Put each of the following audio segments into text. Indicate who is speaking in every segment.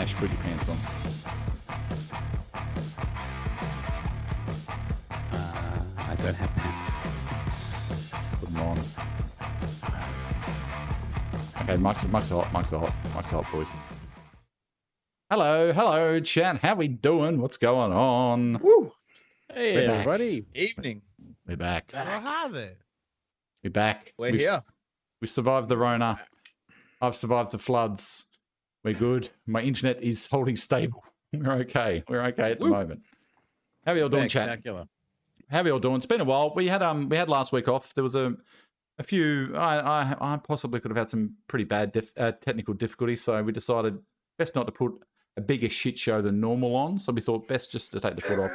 Speaker 1: Ash, put your pants on.
Speaker 2: I don't have pants.
Speaker 1: Put them on. Okay, mics are hot, boys. Hello, chat. How we doing? What's going on?
Speaker 3: Woo!
Speaker 2: Hey,
Speaker 1: We're back.
Speaker 2: everybody.
Speaker 3: Evening.
Speaker 1: We're back.
Speaker 3: What have it?
Speaker 1: We're back.
Speaker 3: We're here.
Speaker 1: We survived the Rona. I've survived the floods. We're good. My internet is holding stable. We're okay. We're okay at the moment. How are you all doing, chat?
Speaker 2: Spectacular.
Speaker 1: How are you all doing? It's been a while. We had last week off. There was a few. I possibly could have had some pretty bad technical difficulties, so we decided best not to put a bigger shit show than normal on. So we thought best just to take the foot off.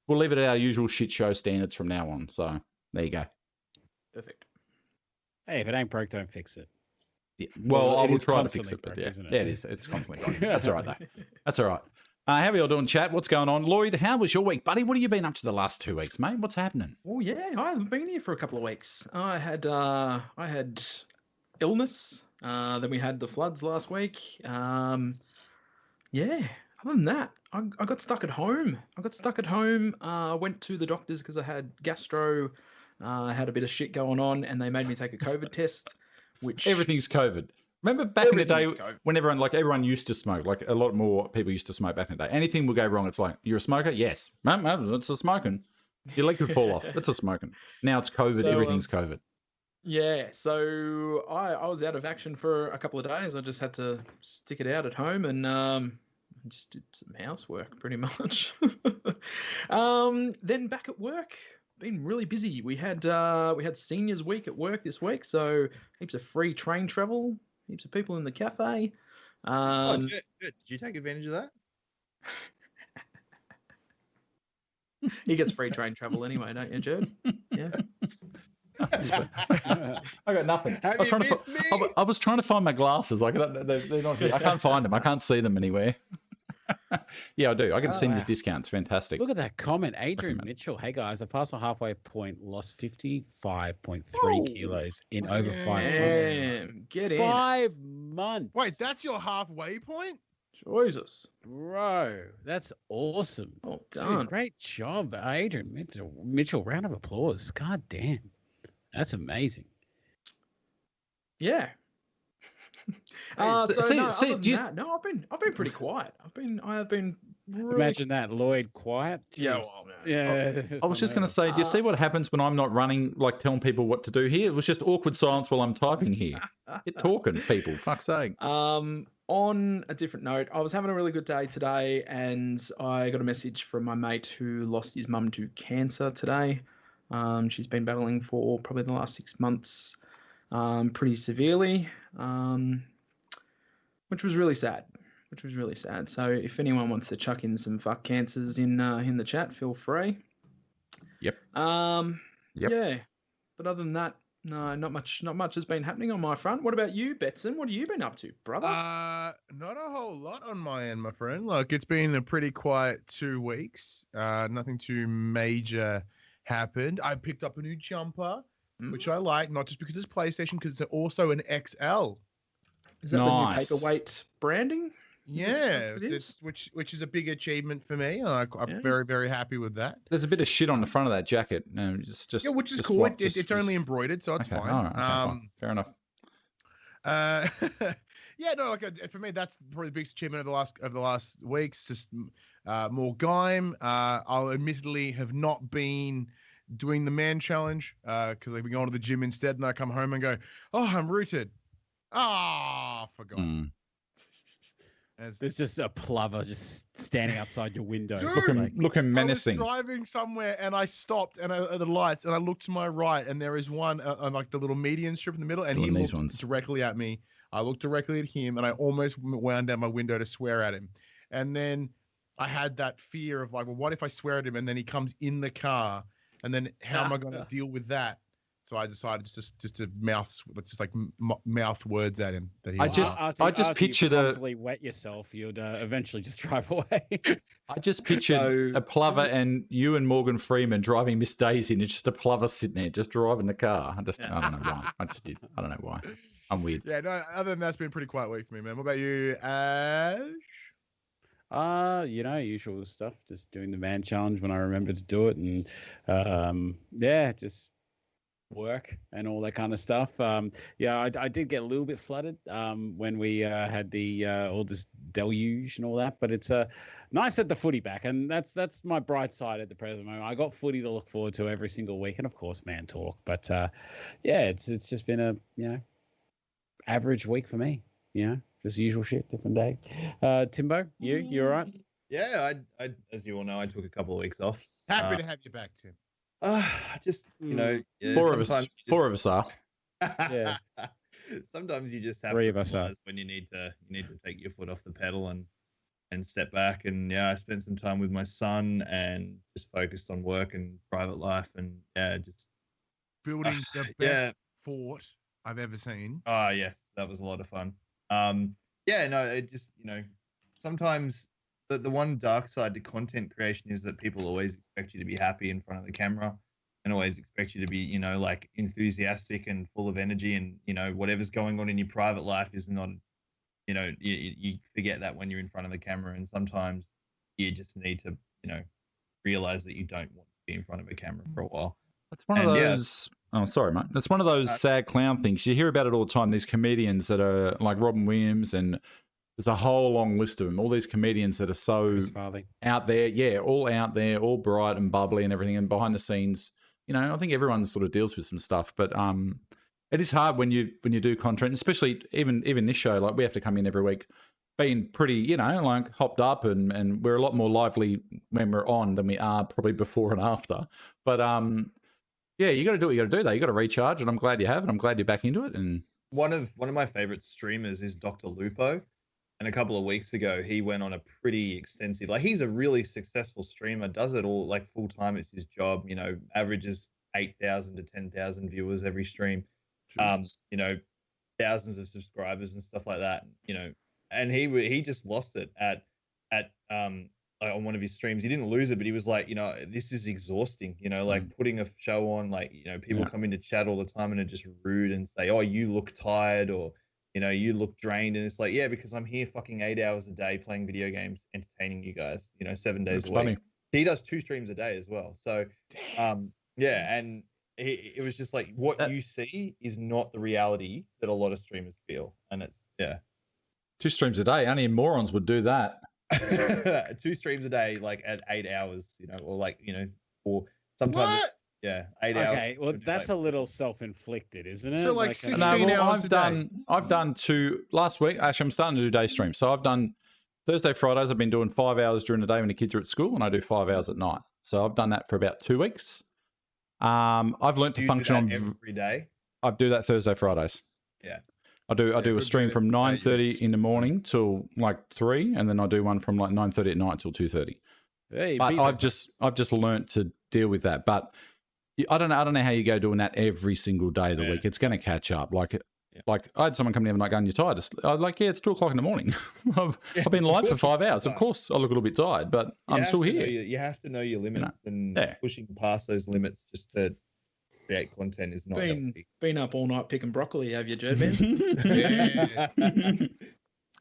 Speaker 1: We'll leave it at our usual shit show standards from now on. So there you go.
Speaker 3: Perfect.
Speaker 2: Hey, if it ain't broke, don't fix it.
Speaker 1: Yeah. Well, I
Speaker 2: it
Speaker 1: will
Speaker 2: is
Speaker 1: try to fix
Speaker 2: constantly
Speaker 1: it, but
Speaker 2: broke,
Speaker 1: yeah,
Speaker 2: isn't it?
Speaker 1: yeah, it is. It's constantly broken. That's all right, though. That's all right. How are you all doing, chat? What's going on? Lloyd, how was your week, buddy? What have you been up to the last 2 weeks, mate? What's happening?
Speaker 3: Oh yeah, I haven't been here for a couple of weeks. I had illness. Then we had the floods last week. Yeah. Other than that, I got stuck at home. Went to the doctors because I had gastro. I had a bit of shit going on, and they made me take a COVID test. Which
Speaker 1: Everything's COVID. Remember back in the day when everyone used to smoke, like a lot more people used to smoke back in the day. Anything would go wrong. It's like, you're a smoker? Yes. No, it's a smoking. Your leg could fall off. It's a smoking. Now it's COVID.
Speaker 3: So,
Speaker 1: Everything's COVID.
Speaker 3: Yeah, so I was out of action for a couple of days. I just had to stick it out at home and just did some housework pretty much. Then back at work, been really busy. We had seniors week at work this week, so heaps of free train travel, heaps of people in the cafe.
Speaker 4: Good. Did you take advantage of that?
Speaker 3: He gets free train travel anyway, don't you, Jude? Yeah.
Speaker 1: I got nothing. I
Speaker 4: Have you missed me?
Speaker 1: was trying to find my glasses. Like they're not here. I can't find them. I can't see them anywhere. Yeah, I do. I get a seniors discount. It's fantastic.
Speaker 2: Look at that comment. Adrian
Speaker 1: Recommend.
Speaker 2: Mitchell. Hey, guys, I passed my halfway point, lost 55.3 kilos in over 5 months.
Speaker 3: Damn, get in.
Speaker 2: 5 months.
Speaker 4: Wait, that's your halfway point?
Speaker 3: Jesus.
Speaker 2: Bro, that's awesome.
Speaker 3: Well
Speaker 2: Dude,
Speaker 3: done.
Speaker 2: great job, Adrian Mitchell. Round of applause. God damn. That's amazing.
Speaker 3: Yeah.
Speaker 1: do you-
Speaker 3: No, I've been pretty quiet. I have been really
Speaker 2: Imagine that, Lloyd quiet.
Speaker 3: Yeah,
Speaker 2: Jeez.
Speaker 3: well, no.
Speaker 2: Yeah.
Speaker 1: I was just going to say, do you see what happens when I'm not running, like telling people what to do here? It was just awkward silence while I'm typing here. Get talking, people. Fuck's sake.
Speaker 3: On a different note, I was having a really good day today, and I got a message from my mate who lost his mum to cancer today. She's been battling for probably the last 6 months, pretty severely, which was really sad. So if anyone wants to chuck in some fuck cancers in the chat, feel free.
Speaker 1: Yep.
Speaker 3: Yep.
Speaker 1: Yep.
Speaker 3: Yeah. But other than that, no, not much has been happening on my front. What about you, Betson? What have you been up to, brother?
Speaker 4: Not a whole lot on my end, my friend. Like, it's been a pretty quiet 2 weeks. Nothing too major happened. I picked up a new jumper, which I like, not just because it's PlayStation, because it's also an XL.
Speaker 3: Is that
Speaker 1: Nice.
Speaker 3: the new paperweight branding?
Speaker 4: Yeah,
Speaker 3: what it
Speaker 4: it's which is a big achievement for me, and I'm
Speaker 3: Yeah.
Speaker 4: very, very happy with that.
Speaker 1: There's a bit of shit on the front of that jacket. Just
Speaker 4: Yeah, which is
Speaker 1: just
Speaker 4: cool.
Speaker 1: flop-
Speaker 4: It's only embroidered, so it's
Speaker 1: okay,
Speaker 4: fine.
Speaker 1: all right, okay, fine. Fair enough.
Speaker 4: Yeah, no, like for me, that's probably the biggest achievement of the last weeks. Just more Gaim. I'll admittedly have not been doing the man challenge because I've been going to the gym instead, and I come home and go, oh, I'm rooted. Ah, forgot.
Speaker 1: Mm.
Speaker 2: There's just a plover just standing outside your window.
Speaker 4: Dude,
Speaker 1: Looking menacing.
Speaker 4: I was driving somewhere and I stopped and at the lights and I looked to my right and there is one on like the little median strip in the middle and he
Speaker 1: These
Speaker 4: looked
Speaker 1: ones.
Speaker 4: directly at me. I looked directly at him and I almost wound down my window to swear at him. And then I had that fear of like, well, what if I swear at him and then he comes in the car and then how am I going to deal with that? So I decided just to mouth words at him. That he
Speaker 1: I
Speaker 4: was
Speaker 1: just-
Speaker 4: wrong.
Speaker 2: After
Speaker 1: pictured
Speaker 2: you
Speaker 1: a-
Speaker 2: promptly wet yourself, you'd eventually just drive away.
Speaker 1: I just pictured a plover and you and Morgan Freeman driving Miss Daisy and it's just a plover sitting there just driving the car. I don't know why. I just did. I don't know why. I'm weird.
Speaker 4: Yeah, no, other than that, it's been a pretty quiet week for me, man. What about you, Ash?
Speaker 2: Usual stuff. Just doing the man challenge when I remember to do it, and just work and all that kind of stuff. I did get a little bit flooded when we had the all this deluge and all that, but it's nice at the footy back, and that's my bright side at the present moment. I got footy to look forward to every single week, and of course, man talk. But it's just been a average week for me. Just usual shit, different day. Timbo, you all right?
Speaker 5: Yeah, I as you all know, I took a couple of weeks off.
Speaker 4: Happy to have you back, Tim.
Speaker 5: Just yeah,
Speaker 1: Four of us are.
Speaker 2: Yeah.
Speaker 5: Sometimes you just have
Speaker 2: Three
Speaker 5: to
Speaker 2: of us are.
Speaker 5: realize when you need to take your foot off the pedal and step back. And I spent some time with my son and just focused on work and private life, and just
Speaker 4: Building the best fort I've ever seen.
Speaker 5: Oh yes, that was a lot of fun. It just sometimes the one dark side to content creation is that people always expect you to be happy in front of the camera and always expect you to be, like enthusiastic and full of energy, and, whatever's going on in your private life is not, you forget that when you're in front of the camera, and sometimes you just need to, realize that you don't want to be in front of a camera for a while.
Speaker 1: That's one of those. Oh, sorry, mate. That's one of those sad clown things. You hear about it all the time. These comedians that are like Robin Williams, and there's a whole long list of them. All these comedians that are so out there, all out there, all bright and bubbly and everything, and behind the scenes, I think everyone sort of deals with some stuff. But it is hard when you do content, especially even this show. Like, we have to come in every week, being pretty, like hopped up, and we're a lot more lively when we're on than we are probably before and after. But you got to do what you got to do. Though you got to recharge, and I'm glad you have, and I'm glad you're back into it. And
Speaker 5: one of my favorite streamers is Dr. Lupo, and a couple of weeks ago he went on a pretty extensive. Like, he's a really successful streamer, does it all like full time. It's his job. Averages 8,000 to 10,000 viewers every stream.
Speaker 4: Jesus.
Speaker 5: Thousands of subscribers and stuff like that. And he just lost it at on one of his streams. He didn't lose it, but he was like, this is exhausting, putting a show on, people come into chat all the time and are just rude and say, oh, you look tired, or, you look drained. And it's like, yeah, because I'm here fucking 8 hours a day playing video games, entertaining you guys, 7 days
Speaker 1: That's
Speaker 5: a week.
Speaker 1: funny.
Speaker 5: He does 2 streams a day as well. So, and it was just like, what you see is not the reality that a lot of streamers feel. And it's,
Speaker 1: 2 streams a day. Only morons would do that.
Speaker 5: 2 streams a day, like at 8 hours, or sometimes, 8 hours.
Speaker 2: Okay, well, that's a little self-inflicted, isn't it?
Speaker 4: So, like,
Speaker 2: a-
Speaker 4: 16
Speaker 1: No, well,
Speaker 4: hours
Speaker 1: I've done 2 last week. Actually, I'm starting to do day streams. So I've done Thursday, Fridays. I've been doing 5 hours during the day when the kids are at school, and I do 5 hours at night. So I've done that for about 2 weeks. I've learned to function on
Speaker 5: every day.
Speaker 1: I do that Thursday, Fridays.
Speaker 5: Yeah.
Speaker 1: I do a
Speaker 4: good
Speaker 1: stream from 9:30
Speaker 4: behaviours.
Speaker 1: in the morning till like 3, and then I do one from like 9:30 at night till 2:30.
Speaker 2: Hey,
Speaker 1: But
Speaker 2: beat
Speaker 1: I've
Speaker 2: us.
Speaker 1: just learnt to deal with that. But I don't know how you go doing that every single day of the week. It's going to catch up. Like I had someone come in and like, going, "You're tired." I was like, "Yeah, it's 2:00 in the morning. I've been live for 5 hours. Of course, I look a little bit tired, but I'm still here."
Speaker 5: You have to know your limits, and pushing past those limits just to create content is not healthy.
Speaker 3: Been up all night picking broccoli, have you, Jed, man?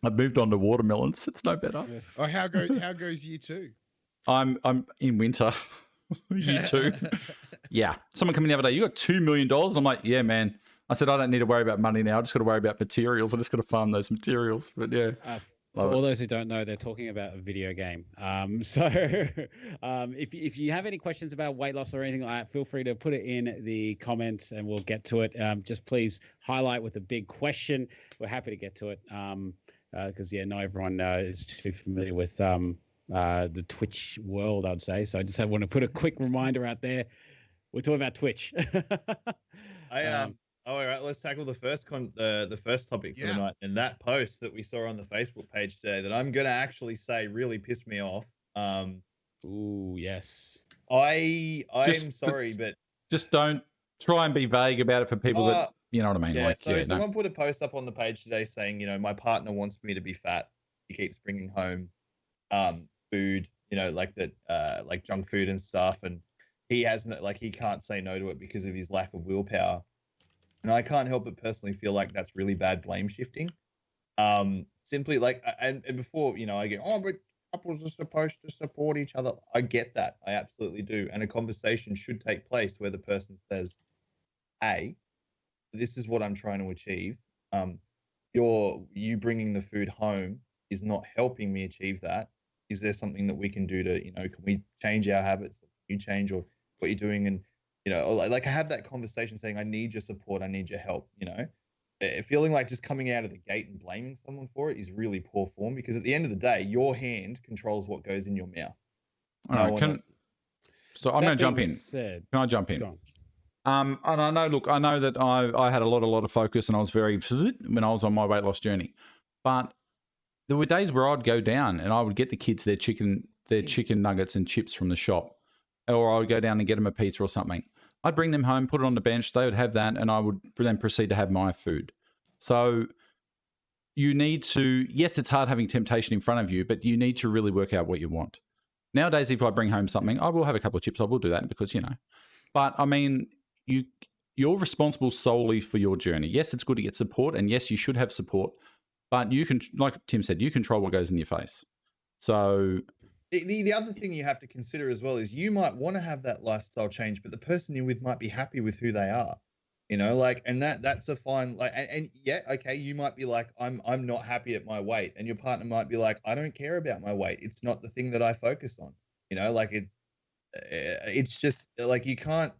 Speaker 1: I've moved on to watermelons. It's no better.
Speaker 4: Oh, how goes year 2?
Speaker 1: I'm in winter. Year 2. Yeah. Someone came in the other day, "You got $2 million?" I'm like, "Yeah, man." I said, "I don't need to worry about money now. I just got to worry about materials. I just got to farm those materials." But yeah.
Speaker 2: For all those who don't know, they're talking about a video game. If you have any questions about weight loss or anything like that, feel free to put it in the comments and we'll get to it. Just please highlight with a big question. We're happy to get to it because, not everyone is too familiar with the Twitch world, I'd say. So I just want to put a quick reminder out there. We're talking about Twitch.
Speaker 5: All right, let's tackle the first the first topic for the night, and that post that we saw on the Facebook page today that I'm gonna actually say really pissed me off.
Speaker 2: Ooh, yes.
Speaker 5: I'm sorry, but
Speaker 1: just don't try and be vague about it for people that you know what I mean.
Speaker 5: Yeah, someone put a post up on the page today saying, my partner wants me to be fat. He keeps bringing home food, like that, like junk food and stuff, and he he can't say no to it because of his lack of willpower. And I can't help but personally feel like that's really bad blame shifting. Simply and before, I get, but couples are supposed to support each other. I get that. I absolutely do. And a conversation should take place where the person says, hey, this is what I'm trying to achieve. You bringing the food home is not helping me achieve that. Is there something that we can do to, can we change our habits? Can you change or what you're doing? And, like I have that conversation saying, I need your support. I need your help, feeling like just coming out of the gate and blaming someone for it is really poor form, because at the end of the day, your hand controls what goes in your mouth.
Speaker 1: All right, so I'm going to jump in. Can I jump in? And I know that I had a lot of focus, and I was very when I was on my weight loss journey, but there were days where I'd go down and I would get the kids their chicken nuggets and chips from the shop, or I would go down and get them a pizza or something. I'd bring them home, put it on the bench, they would have that, and I would then proceed to have my food. So you need to, yes, it's hard having temptation in front of you, but you need to really work out what you want. Nowadays, if I bring home something, I will have a couple of chips. I will do that because, but I mean, you're responsible solely for your journey. Yes, it's good to get support, and yes, you should have support, but you can, like Tim said, you control what goes in your face. So
Speaker 5: the other thing you have to consider as well is you might want to have that lifestyle change, but the person you're with might be happy with who they are, and that's a fine, and yeah, okay, you might be like, I'm not happy at my weight, and your partner might be like, I don't care about my weight. It's not the thing that I focus on, it's just like, you can't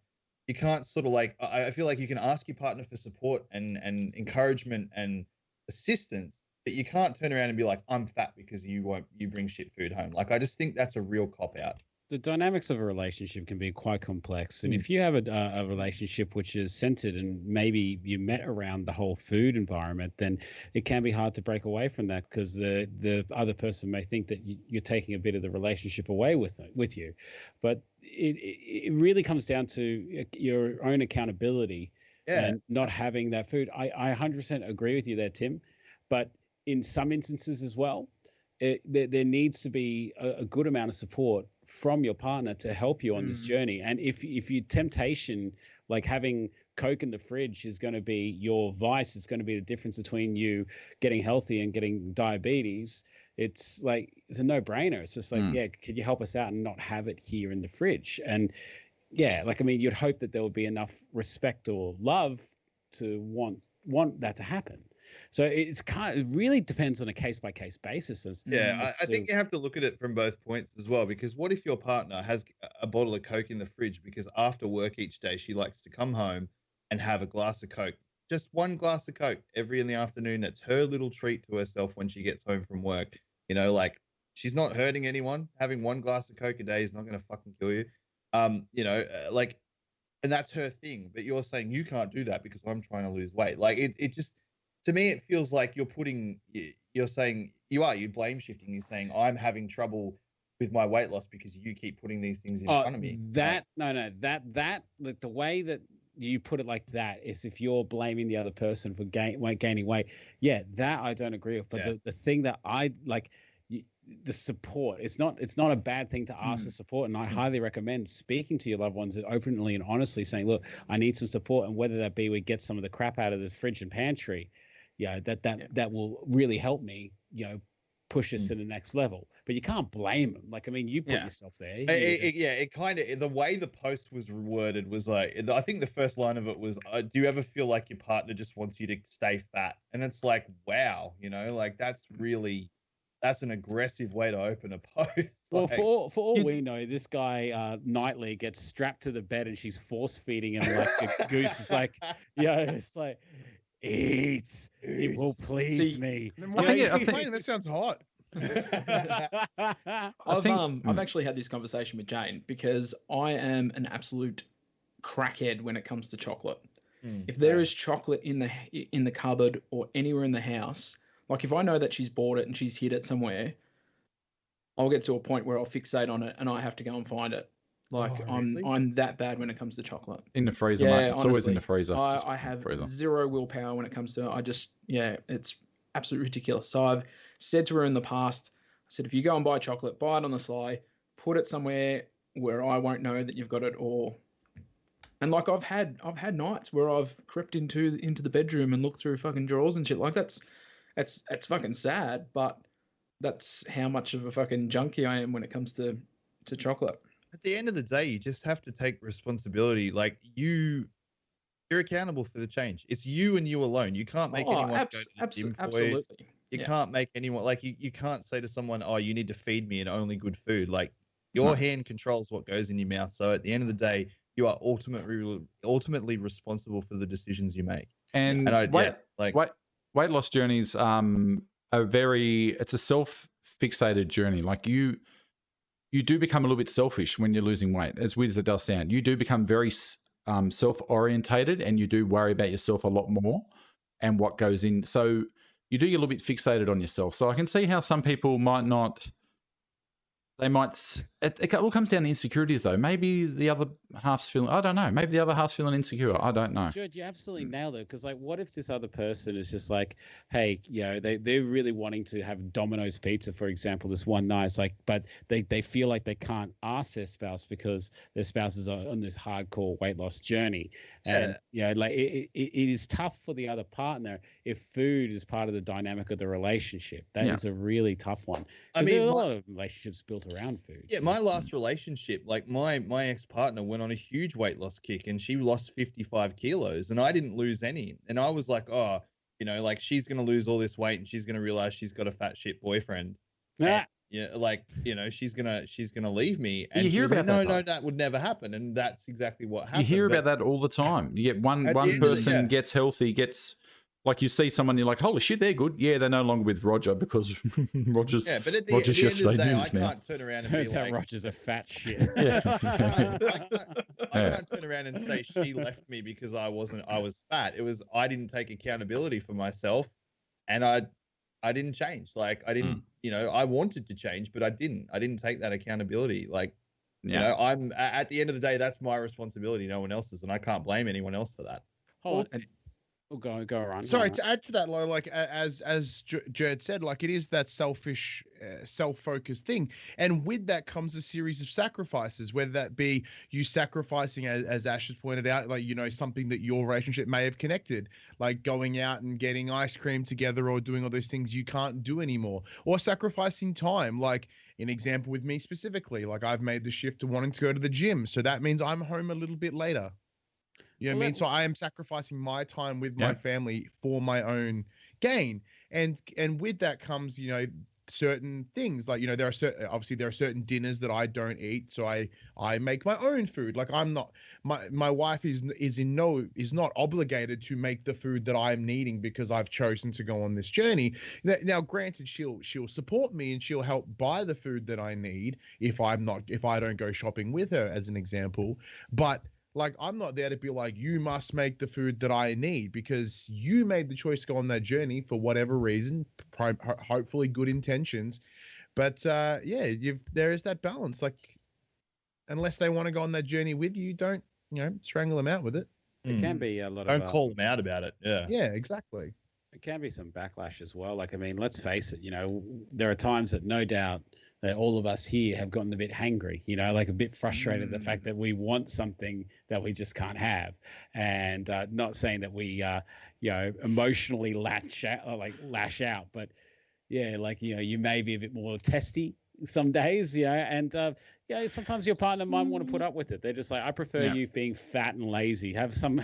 Speaker 5: sort of like, I feel like you can ask your partner for support and encouragement and assistance, but you can't turn around and be like, I'm fat because you bring shit food home. Like, I just think that's a real cop out.
Speaker 2: The dynamics of a relationship can be quite complex. And if you have a relationship which is centered and maybe you met around the whole food environment, then it can be hard to break away from that, because the other person may think that you're taking a bit of the relationship away with you. But it really comes down to your own accountability and not having that food. I 100% agree with you there, Tim. But in some instances as well, there needs to be a good amount of support from your partner to help you on this journey. And if your temptation, like having Coke in the fridge, is going to be your vice, it's going to be the difference between you getting healthy and getting diabetes, it's like, it's a no-brainer. It's just like, yeah, could you help us out and not have it here in the fridge? And yeah, like, I mean, you'd hope that there would be enough respect or love to want that to happen. So it really depends on a case-by-case basis.
Speaker 5: I think you have to look at it from both points as well, because what if your partner has a bottle of Coke in the fridge because after work each day she likes to come home and have a glass of Coke, just one glass of Coke every in the afternoon? That's her little treat to herself when she gets home from work. Like, she's not hurting anyone. Having one glass of Coke a day is not going to fucking kill you. And that's her thing. But you're saying you can't do that because I'm trying to lose weight. Like, it just, to me, it feels like you're saying you're blame shifting. You're saying I'm having trouble with my weight loss because you keep putting these things in front of me.
Speaker 2: Like the way that you put it like that is if you're blaming the other person for gaining weight. Yeah, that I don't agree with. But the thing that I like, the support, it's not a bad thing to ask for support, and I highly recommend speaking to your loved ones openly and honestly, saying, look, I need some support, and whether that be we get some of the crap out of the fridge and pantry, that will really help me, push us to the next level. But you can't blame them. Like, I mean, you put yourself there.
Speaker 5: It kind of, the way the post was worded was like, I think the first line of it was, do you ever feel like your partner just wants you to stay fat? And it's like, wow, like, that's an aggressive way to open a post.
Speaker 2: Well, for all we know, this guy nightly gets strapped to the bed and she's force feeding him like a goose. It's like, it's like, eat. It will please me.
Speaker 4: I think that sounds hot.
Speaker 3: I've actually had this conversation with Jane, because I am an absolute crackhead when it comes to chocolate. If there is chocolate in the cupboard or anywhere in the house, like if I know that she's bought it and she's hid it somewhere, I'll get to a point where I'll fixate on it and I have to go and find it. Like, I'm that bad when it comes to chocolate.
Speaker 1: In the freezer, mate. It's honestly, always in the freezer.
Speaker 3: I have zero willpower when it comes to it. It's absolutely ridiculous. So I've said to her in the past, I said, if you go and buy chocolate, buy it on the sly, put it somewhere where I won't know that you've got it. And like, I've had nights where I've crept into the bedroom and looked through fucking drawers and shit. Like, that's fucking sad, but that's how much of a fucking junkie I am when it comes to chocolate.
Speaker 5: At the end of the day, you just have to take responsibility. Like you're accountable for the change. It's you and you alone. You can't make anyone go to the gym for you.
Speaker 3: Absolutely.
Speaker 5: You can't make anyone like you can't say to someone, "Oh, you need to feed me and only good food." Like your hand controls what goes in your mouth. So at the end of the day, you are ultimately responsible for the decisions you make.
Speaker 1: And weight loss journeys it's a self-fixated journey. Like you do become a little bit selfish when you're losing weight, as weird as it does sound. You do become very self-orientated, and you do worry about yourself a lot more and what goes in. So you do get a little bit fixated on yourself. So I can see how some people might not. It all comes down to insecurities, though. Maybe the other half's feeling, I don't know. Maybe the other half's feeling insecure. I don't know.
Speaker 2: George, you absolutely nailed it. Because, like, what if this other person is just like, hey, they're really wanting to have Domino's pizza, for example, this one night. It's like, but they feel like they can't ask their spouse because their spouse is on this hardcore weight loss journey. And, like, it is tough for the other partner if food is part of the dynamic of the relationship. That is a really tough one. I mean, there are a lot of relationships built around food.
Speaker 5: Yeah, my last relationship, like my ex-partner went on a huge weight loss kick, and she lost 55 kilos, and I didn't lose any. And I was like, oh, like she's going to lose all this weight, and she's going to realize she's got a fat shit boyfriend.
Speaker 2: Yeah.
Speaker 5: She's gonna leave me. And
Speaker 1: you hear about
Speaker 5: like, no, that would never happen. And that's exactly what happened.
Speaker 1: You hear about that all the time. You get one person gets healthy, like you see someone, you're like, holy shit, they're good. Yeah, they're no longer with Roger because Roger's
Speaker 5: but at the
Speaker 1: Roger's
Speaker 5: end
Speaker 1: just
Speaker 5: of the day,
Speaker 1: news
Speaker 5: I
Speaker 1: now.
Speaker 5: can't turn around and
Speaker 2: Turns
Speaker 5: be
Speaker 2: out
Speaker 5: like,
Speaker 2: Roger's a fat shit.
Speaker 1: Yeah.
Speaker 5: I can't turn around and say she left me because I was fat. It was I didn't take accountability for myself, and I didn't change. Like I didn't, I wanted to change, but I didn't. I didn't take that accountability. Like, I'm at the end of the day, that's my responsibility, no one else's, and I can't blame anyone else for that.
Speaker 2: Hold on. Go around.
Speaker 4: Sorry, to add to that, like as Jared said, like it is that selfish, self-focused thing, and with that comes a series of sacrifices. Whether that be you sacrificing, as Ash has pointed out, like something that your relationship may have connected, like going out and getting ice cream together, or doing all those things you can't do anymore, or sacrificing time. Like an example with me specifically, like I've made the shift to wanting to go to the gym, so that means I'm home a little bit later. You know what I mean? So I am sacrificing my time with my family for my own gain. And with that comes, certain things like, there are certain dinners that I don't eat. So I make my own food. Like I'm not, my wife is not obligated to make the food that I'm needing because I've chosen to go on this journey. Now, granted, she'll support me and she'll help buy the food that I need if I don't go shopping with her, as an example. But like, I'm not there to be like, you must make the food that I need, because you made the choice to go on that journey for whatever reason, hopefully good intentions. But there is that balance. Like, unless they want to go on that journey with you, don't, strangle them out with it.
Speaker 2: It can be a lot
Speaker 5: Don't call them out about it. Yeah.
Speaker 4: Yeah, exactly.
Speaker 2: It can be some backlash as well. Like, I mean, let's face it, there are times that no doubt that all of us here have gotten a bit hangry, like a bit frustrated at the fact that we want something that we just can't have. And not saying that we, emotionally lash out, but yeah, like, you may be a bit more testy some days, and sometimes your partner might want to put up with it. They're just like, I prefer you being fat and lazy. Have some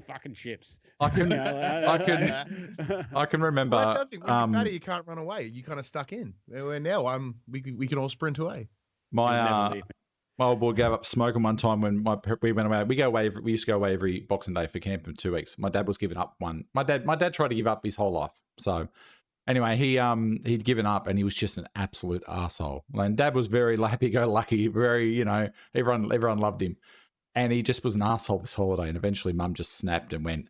Speaker 2: fucking chips.
Speaker 1: I can remember.
Speaker 4: Well, that's the thing. When you're fatter, you can't run away. You kind of stuck in. Where now we can all sprint away.
Speaker 1: My old boy gave up smoking one time when we went away. We used to go away every Boxing Day for camp for 2 weeks. My dad was giving up one. My dad tried to give up his whole life. So anyway, he'd given up, and he was just an absolute arsehole. And Dad was very happy-go-lucky, very, everyone loved him. And he just was an arsehole this holiday. And eventually Mum just snapped and went,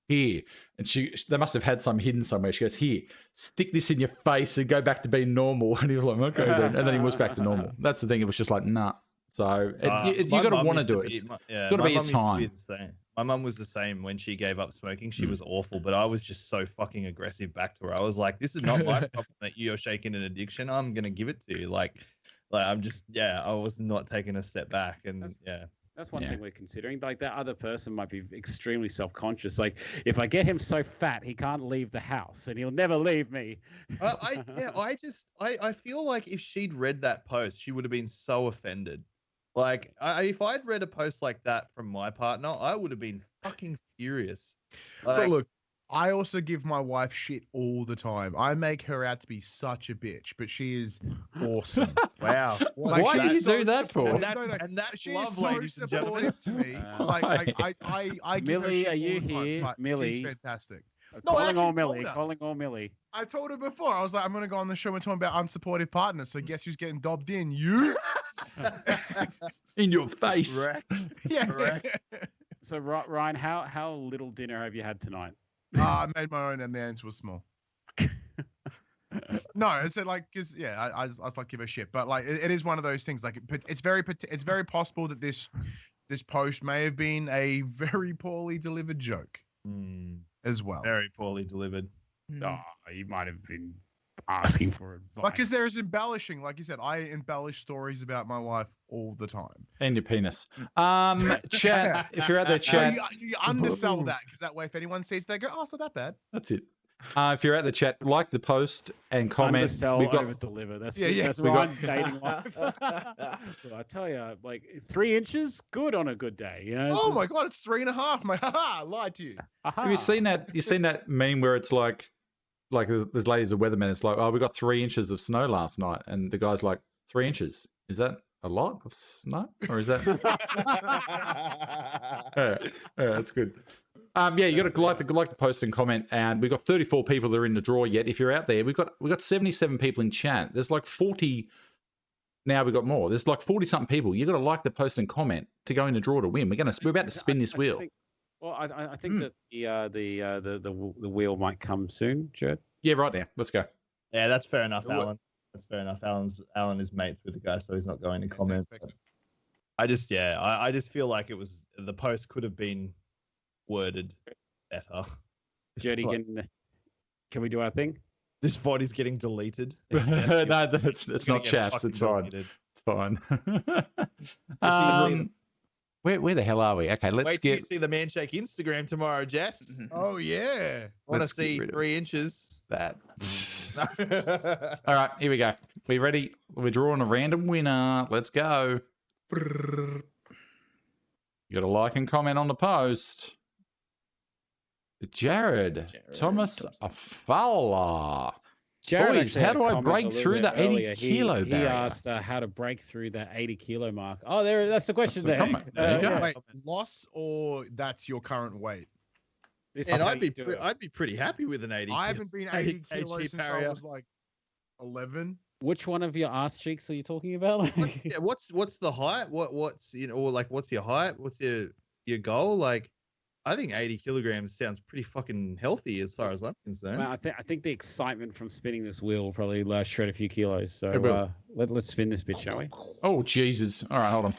Speaker 1: here. And they must have had some hidden somewhere. She goes, here, stick this in your face and go back to being normal. And he was like, okay then. And then he was back to normal. That's the thing. It was just like, nah. So you got to want to do it. It's got to be a time.
Speaker 5: My mum was the same when she gave up smoking. She was awful, but I was just so fucking aggressive back to her. I was like, this is not my problem that you're shaking an addiction. I'm going to give it to you. Like I'm just, I was not taking a step back. And
Speaker 2: That's one
Speaker 1: Yeah.
Speaker 2: thing we're considering. Like that other person might be extremely self-conscious. Like if I get him so fat, he can't leave the house and he'll never leave me.
Speaker 5: I feel like if she'd read that post, she would have been so offended. Like, if I'd read a post like that from my partner, I would have been fucking furious.
Speaker 4: But
Speaker 5: Like,
Speaker 4: look, I also give my wife shit all the time. I make her out to be such a bitch, but she is awesome.
Speaker 5: wow.
Speaker 4: Like,
Speaker 1: Why
Speaker 4: she
Speaker 1: do
Speaker 4: is
Speaker 1: you
Speaker 4: so
Speaker 1: do that for?
Speaker 4: supportive.
Speaker 5: And that's
Speaker 4: She
Speaker 5: love,
Speaker 4: is so
Speaker 5: ladies and gentlemen.
Speaker 4: supportive to me.
Speaker 1: Why?
Speaker 4: Like I give her
Speaker 2: Millie,
Speaker 4: shit
Speaker 2: are you
Speaker 4: all the time,
Speaker 2: here?
Speaker 4: but
Speaker 2: Millie?
Speaker 4: she's fantastic. No, I
Speaker 2: Calling
Speaker 4: actually
Speaker 2: all
Speaker 4: told
Speaker 2: Millie.
Speaker 4: her.
Speaker 2: Calling all Millie.
Speaker 4: I told her before. I was like, I'm gonna go on the show and talk about unsupportive partners. So guess who's getting dobbed in? You.
Speaker 1: In your face.
Speaker 5: Right.
Speaker 4: Yeah.
Speaker 5: Correct.
Speaker 2: So Ryan, how little dinner have you had tonight?
Speaker 4: I made my own, and the answer was small. No, I said like, cause yeah, I was like give a shit, but like it is one of those things. Like it's very possible that this post may have been a very poorly delivered joke as well.
Speaker 5: Very poorly delivered.
Speaker 2: Oh, you might have been asking for advice.
Speaker 4: Like, because there is embellishing. Like you said, I embellish stories about my wife all the time.
Speaker 1: And your penis. Chat. If you're out there,
Speaker 4: So
Speaker 1: chat.
Speaker 4: you undersell that, because that way, if anyone sees, they go, "Oh, it's not that bad."
Speaker 1: That's it. If you're at the chat, like the post and comment.
Speaker 2: Undersell,
Speaker 1: We've got
Speaker 2: over deliver. That's
Speaker 4: Yeah.
Speaker 2: That's
Speaker 1: We got-
Speaker 2: Ryan's dating life. Well, I tell you, like 3 inches, good on a good day. You know.
Speaker 4: Oh my god, it's 3.5. My haha, lied to you.
Speaker 1: Have you seen that? You seen that meme where it's like there's ladies of weathermen. It's like, oh, we got 3 inches of snow last night, and the guy's like, 3 inches. Is that a lot of snow, or is that? Yeah, that's good. Yeah, you got to like the post and comment, and we've got 34 people that are in the draw yet. If you're out there, we got 77 people in chat. There's like 40. Now we've got more. There's like 40 something people. You got to like the post and comment to go in the draw to win. We're about to spin this wheel.
Speaker 2: I think that the wheel might come soon, Jared.
Speaker 1: Yeah, right now. Let's go.
Speaker 5: Yeah, that's fair enough, Alan. That's fair enough. Alan is mates with the guy, so he's not going to comment. I just feel like the post could have been worded better.
Speaker 2: Jody, can we do our thing?
Speaker 5: This VOD is getting deleted.
Speaker 1: No, it's not chaps. It's fine. It's fine. Where the hell are we? Okay, let's
Speaker 5: Wait till you see the Manshake Instagram tomorrow, Jess.
Speaker 4: Oh yeah.
Speaker 5: Want to
Speaker 1: Let's get
Speaker 5: see
Speaker 1: rid of
Speaker 5: 3 inches?
Speaker 1: that. All right, here we go. We ready? We're drawing a random winner. Let's go. You got to like and comment on the post. Jared Thomas Afala.
Speaker 2: Jared
Speaker 1: Boys,
Speaker 2: actually
Speaker 1: how
Speaker 2: had a
Speaker 1: do I
Speaker 2: comment
Speaker 1: break
Speaker 2: a little
Speaker 1: through
Speaker 2: bit
Speaker 1: the 80
Speaker 2: earlier.
Speaker 1: kilo
Speaker 2: He
Speaker 1: barrier?
Speaker 2: asked how to break through the 80 kilo mark. Oh, that's the question
Speaker 1: That's the
Speaker 2: there.
Speaker 1: comment. There you go.
Speaker 2: yeah.
Speaker 4: Wait, loss or that's your current weight?
Speaker 2: This
Speaker 5: And
Speaker 2: is how
Speaker 5: I'd be
Speaker 2: you do it.
Speaker 5: I'd be pretty happy with an 80.
Speaker 4: I haven't been 80 kilos
Speaker 5: kg
Speaker 4: since I
Speaker 5: barrier.
Speaker 4: was like 11.
Speaker 2: Which one of your ass cheeks are you talking about?
Speaker 5: Yeah, what's the height? What's or like what's your height? What's your goal? Like, I think 80 kilograms sounds pretty fucking healthy as far as I'm concerned.
Speaker 2: Well, I think the excitement from spinning this wheel will probably shred a few kilos. So
Speaker 1: It will.
Speaker 2: let's spin this bitch, shall we?
Speaker 1: Oh, Jesus. All right, hold on.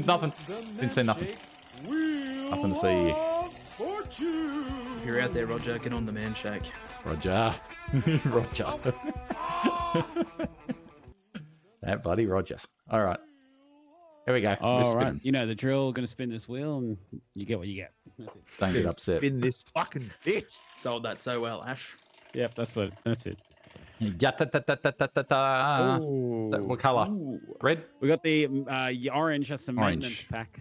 Speaker 1: Nothing. Didn't say nothing. Nothing to see here.
Speaker 3: If you're out there, Roger, get on the man shake.
Speaker 1: Roger. Roger. That bloody Roger. All right. Here we go. We're
Speaker 2: All right.
Speaker 1: spinning.
Speaker 2: You know the drill. Going to spin this wheel, and you get what you get. That's it.
Speaker 1: Don't get upset.
Speaker 5: Spin this fucking bitch.
Speaker 3: Sold that so well, Ash.
Speaker 2: Yep, that's it.
Speaker 1: Ya-ta-ta-ta-ta-ta-ta.
Speaker 2: Ooh.
Speaker 1: What colour? Red?
Speaker 2: We got the orange. That's the
Speaker 1: Orange.
Speaker 2: maintenance pack.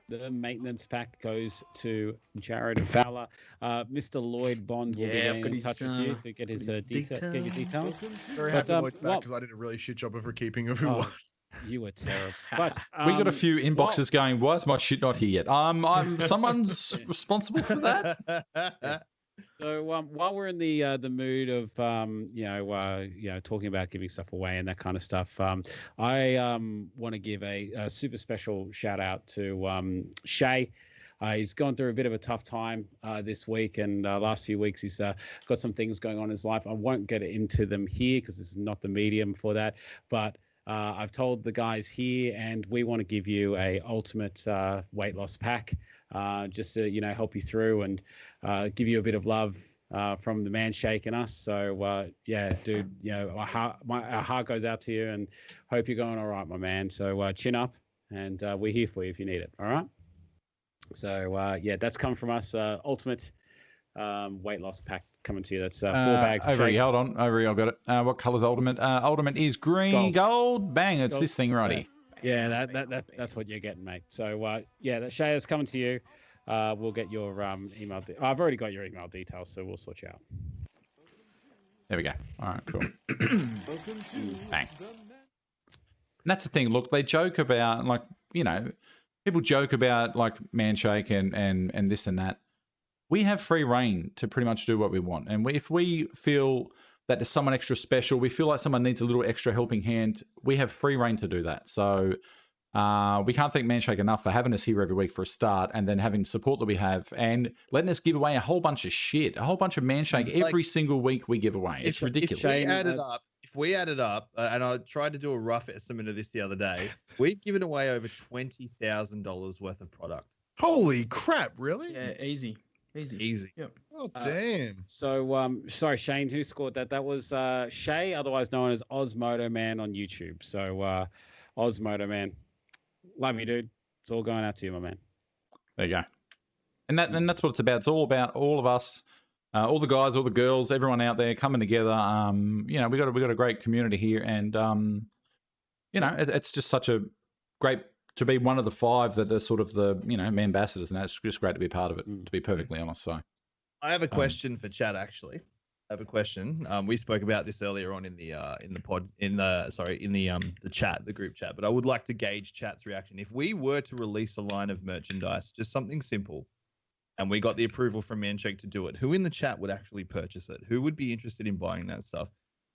Speaker 2: The maintenance pack goes to Jared Fowler. Mr. Lloyd Bond will
Speaker 3: Yeah, I've
Speaker 2: be
Speaker 3: got
Speaker 2: in
Speaker 3: his,
Speaker 2: touch with you to get his
Speaker 3: his
Speaker 2: get your details.
Speaker 4: Very
Speaker 2: But,
Speaker 4: happy Lloyd's back
Speaker 2: well-
Speaker 4: because I did a really shit job of keeping everyone.
Speaker 2: Oh, you were terrible. But
Speaker 1: We got a few inboxes going, why is my shit not here yet? I'm someone's responsible for that.
Speaker 2: So while we're in the mood of talking about giving stuff away and that kind of stuff, I want to give a super special shout out to Shay. He's gone through a bit of a tough time this week, and last few weeks he's got some things going on in his life. I won't get into them here because this is not the medium for that, but I've told the guys here, and we want to give you a ultimate weight loss pack, just to help you through and give you a bit of love from the man shaking us. So yeah, dude, our heart goes out to you, and hope you're going all right, my man. So chin up, and we're here for you if you need it. All right. So yeah, that's come from us. Ultimate weight loss pack coming to you. That's 4 bags. Of
Speaker 1: Overy,
Speaker 2: shakes.
Speaker 1: hold on. Overy, I've got it. What colour's Ultimate? Ultimate is green, gold. Bang, it's
Speaker 2: Gold.
Speaker 1: this thing, righty.
Speaker 2: Yeah, that's what you're getting, mate. So yeah, that Shaya's coming to you. We'll get your email. I've already got your email details, so we'll sort you out.
Speaker 1: There we go. All right, cool. Bang. And that's the thing. Look, they joke about, like, people joke about like Manshake and this and that. We have free reign to pretty much do what we want. And if we feel that there's someone extra special, we feel like someone needs a little extra helping hand, we have free reign to do that. So we can't thank Manshake enough for having us here every week for a start, and then having support that we have, and letting us give away a whole bunch of shit, a whole bunch of Manshake every single week we give away. It's ridiculous.
Speaker 5: If we added up, and I tried to do a rough estimate of this the other day, we've given away over $20,000 worth of product.
Speaker 4: Holy crap! Really?
Speaker 3: Yeah, easy.
Speaker 5: Yep.
Speaker 4: Oh damn.
Speaker 2: So sorry, Shane, who scored that? That was Shay, otherwise known as Osmodo Man on YouTube. So Osmodo Man, love you, dude. It's all going out to you, my man.
Speaker 1: There you go. And that's what it's about. It's all about all of us, all the guys, all the girls, everyone out there coming together. We got a great community here, and it's just such a great to be one of the 5 that are sort of the man ambassadors, and that's just great to be a part of it. To be perfectly honest, so
Speaker 5: I have a question for chat. Actually, I have a question. We spoke about this earlier on in the chat, the group chat, but I would like to gauge chat's reaction. If we were to release a line of merchandise, just something simple, and we got the approval from Manshake to do it, who in the chat would actually purchase it? Who would be interested in buying that stuff?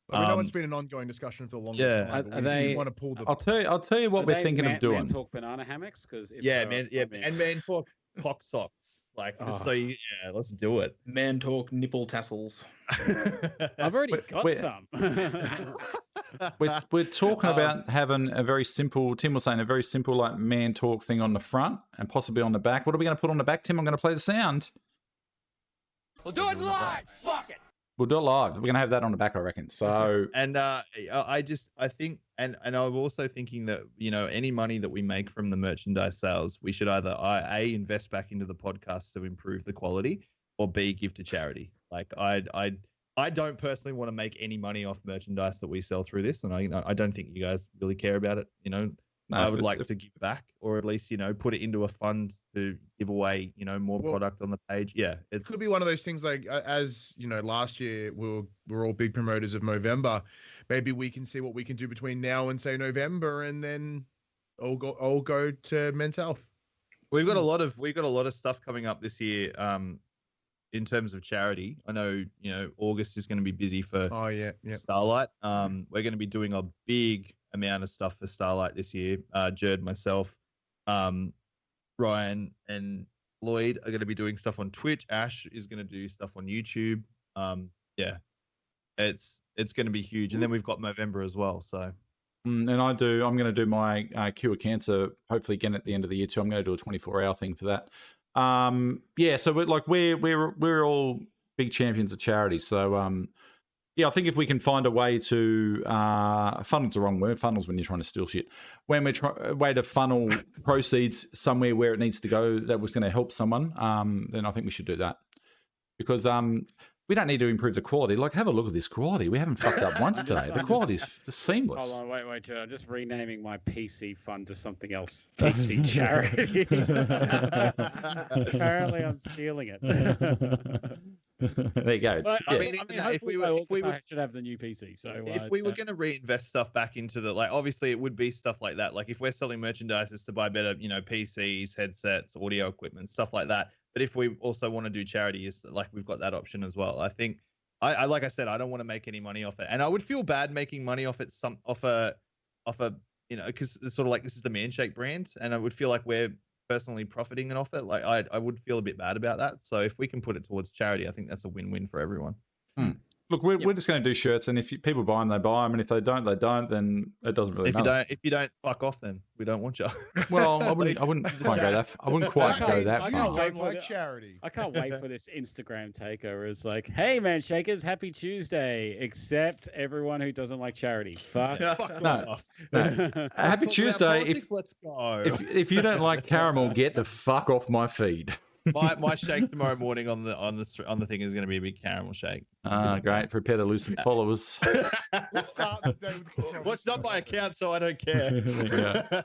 Speaker 4: We know it's been an ongoing discussion for the longest time. But we want to pull the.
Speaker 1: I'll tell you what we're thinking of doing.
Speaker 2: Man talk banana hammocks, because
Speaker 5: and man talk cock socks. Let's do it.
Speaker 3: Man talk nipple tassels.
Speaker 2: I've already got some.
Speaker 1: We're talking about having a very simple. Tim was saying a very simple like man talk thing on the front and possibly on the back. What are we going to put on the back, Tim? I'm going to play the sound.
Speaker 6: We'll do it live. Fuck it.
Speaker 1: We'll do it live. We're going to have that on the back, I reckon. So,
Speaker 5: and I think, and I'm also thinking that, any money that we make from the merchandise sales, we should either A, invest back into the podcast to improve the quality, or B, give to charity. Like I don't personally want to make any money off merchandise that we sell through this. And I don't think you guys really care about it. No, I would like to give back, or at least, put it into a fund to give away, more product on the page. Yeah.
Speaker 4: It could be one of those things like, as last year we're all big promoters of Movember. Maybe we can see what we can do between now and say November, and then all go to Men's Health.
Speaker 5: We've got a lot of stuff coming up this year. In terms of charity, I know, August is going to be busy for Starlight. We're going to be doing a big amount of stuff for Starlight this year. Jerd, myself, Ryan, and Lloyd are going to be doing stuff on Twitch. Ash is going to do stuff on YouTube. It's going to be huge. And then we've got Movember as well. So,
Speaker 1: and I'm going to do my cure cancer hopefully again at the end of the year too. I'm going to do a 24-hour thing for that. So we're all big champions of charity. So, I think if we can find a way to funnel's the wrong word. Funnel's when you're trying to steal shit. When we're a way to funnel proceeds somewhere where it needs to go, that was going to help someone. Then I think we should do that, because we don't need to improve the quality. Like, have a look at this quality. We haven't fucked up once today. The quality's seamless.
Speaker 2: Hold on, wait, I'm just renaming my PC fund to something else. PC charity. Apparently, I'm stealing it.
Speaker 1: There you go.
Speaker 5: If we were,
Speaker 2: I should have the new PC. So
Speaker 5: if we were going to reinvest stuff back into obviously it would be stuff like that. Like if we're selling merchandise, it's to buy better, PCs, headsets, audio equipment, stuff like that. But if we also want to do charity, we've got that option as well. I think, I like I said, I don't want to make any money off it, and I would feel bad making money off it. Because it's sort of like, this is the Manshake brand, and I would feel like we're personally profiting off it. Like I would feel a bit bad about that. So if we can put it towards charity, I think that's a win-win for everyone.
Speaker 1: Look, we're just going to do shirts, and if people buy them, they buy them, and if they don't, they don't. Then it doesn't really matter.
Speaker 5: If you don't, fuck off. Then we don't want you.
Speaker 1: Well, I wouldn't quite go that. I wouldn't quite go that
Speaker 2: I
Speaker 1: far.
Speaker 2: can't wait
Speaker 4: Don't like charity.
Speaker 2: I can't wait for this Instagram takeover. It's like, hey man, Shakers, happy Tuesday. Except everyone who doesn't like charity. Fuck.
Speaker 1: No, no. Happy Tuesday.
Speaker 5: Let's go.
Speaker 1: If you don't like caramel, get the fuck off my feed.
Speaker 5: my shake tomorrow morning on the thing is going to be a big caramel shake.
Speaker 1: Great. Prepare to lose some followers.
Speaker 4: We'll start the day with caramel.
Speaker 5: Well, it's not my account, so I don't care.
Speaker 1: Yeah.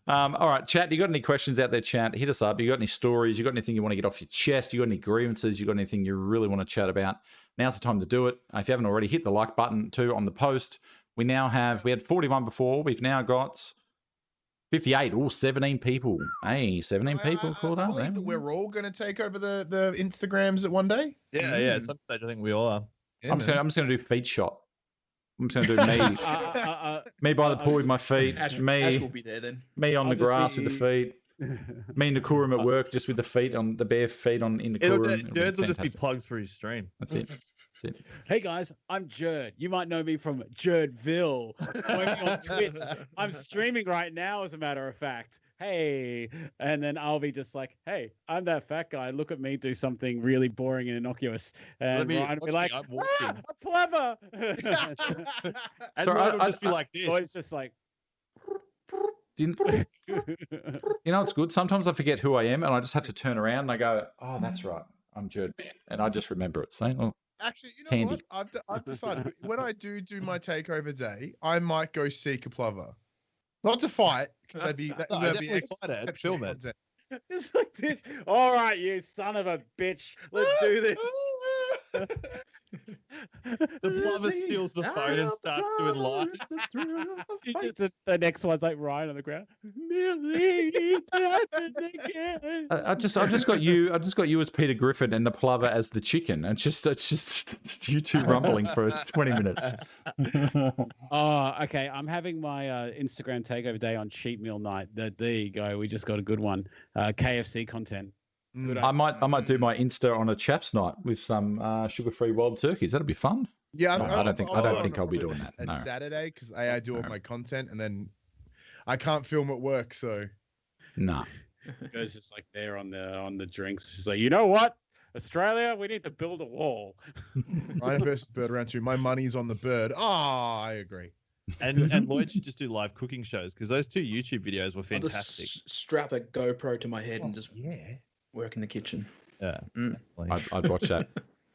Speaker 1: All right, chat. You got any questions out there, chat? Hit us up. You got any stories? You got anything you want to get off your chest? You got any grievances? You got anything you really want to chat about? Now's the time to do it. If you haven't already, hit the like button too on the post. We had 41 before. We've now got 58. 17 people. Hey, 17 people called
Speaker 4: I
Speaker 1: up.
Speaker 4: believe that we're all going to take over the Instagrams at one day.
Speaker 5: Yeah. At some stage, I think we all are.
Speaker 4: Yeah,
Speaker 1: I'm just going to do feet shot. I'm just going to do me. Me by the pool with my feet.
Speaker 3: Ash
Speaker 1: Me
Speaker 3: will be there then.
Speaker 1: me on
Speaker 2: I'll
Speaker 1: the
Speaker 2: just
Speaker 1: grass
Speaker 2: be-
Speaker 1: with the feet. Me and Nakurum at work just with the feet on the bare feet on in the Nakurum.
Speaker 5: Dirds will just be plugs for his stream.
Speaker 1: That's it.
Speaker 2: Hey guys, I'm Jerd. You might know me from Jerdville. Working on Twitch. I'm streaming right now, as a matter of fact. Hey, and then I'll be just like, "Hey, I'm that fat guy. Look at me do something really boring and innocuous." And Ryan will be like,
Speaker 5: I'm walking.
Speaker 2: "Ah, a clever."
Speaker 5: And
Speaker 1: Sorry,
Speaker 5: Ryan will
Speaker 1: I-
Speaker 5: just be like this.
Speaker 2: Or it's just like,
Speaker 1: Didn't, you know, it's good. Sometimes I forget who I am, and I just have to turn around and I go, "Oh, that's right, I'm Jerd Man," and I just remember it. So, oh,
Speaker 4: Actually, you know
Speaker 1: Tandy.
Speaker 4: what? I've decided when I do my takeover day, I might go seek a plover. Not to fight, because that'd be
Speaker 5: definitely fight it and
Speaker 4: exceptional
Speaker 5: film it.
Speaker 4: content.
Speaker 2: it's like this. All right, you son of a bitch. Let's do this.
Speaker 5: The plumber steals the phone and starts doing live.
Speaker 2: The next one's like Ryan on the ground. Millie, it happened again.
Speaker 1: I just got you. I just got you as Peter Griffin and the plover as the chicken. And it's you two rumbling for 20 minutes.
Speaker 2: Oh, okay. I'm having my Instagram takeover day on cheat meal night. There you go. We just got a good one. KFC content. Good
Speaker 1: I might do my Insta on a chaps night with some sugar-free wild turkeys. That'll be fun.
Speaker 4: Yeah,
Speaker 1: I don't think I'll be doing that.
Speaker 4: A
Speaker 1: No.
Speaker 4: Saturday because I do all my content and then I can't film at work, so
Speaker 1: Nah.
Speaker 2: Goes just like there on the drinks. She's like, you know what? Australia, we need to build a wall.
Speaker 4: Ryan versus Bird round 2. My money's on the bird. Ah, I agree.
Speaker 5: And Lloyd should just do live cooking shows because those 2 YouTube videos were
Speaker 3: I'll
Speaker 5: fantastic.
Speaker 3: just strap a GoPro to my head and just work in the kitchen.
Speaker 5: Yeah.
Speaker 1: I'd watch that.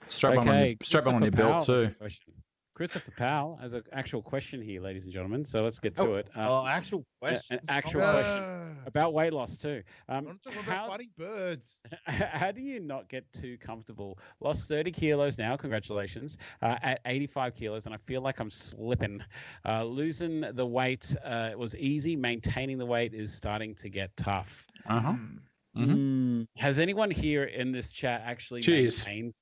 Speaker 1: Strap on your belt too.
Speaker 2: Christopher Powell has an actual question here, ladies and gentlemen. So let's get to it.
Speaker 5: Actual question.
Speaker 2: An actual question about weight loss too.
Speaker 4: I'm talking about fighting birds.
Speaker 2: How do you not get too comfortable? Lost 30 kilos now, congratulations, at 85 kilos, and I feel like I'm slipping. Losing the weight was easy. Maintaining the weight is starting to get tough.
Speaker 1: Uh-huh.
Speaker 2: Has anyone here in this chat actually
Speaker 1: Cheers.
Speaker 2: maintained?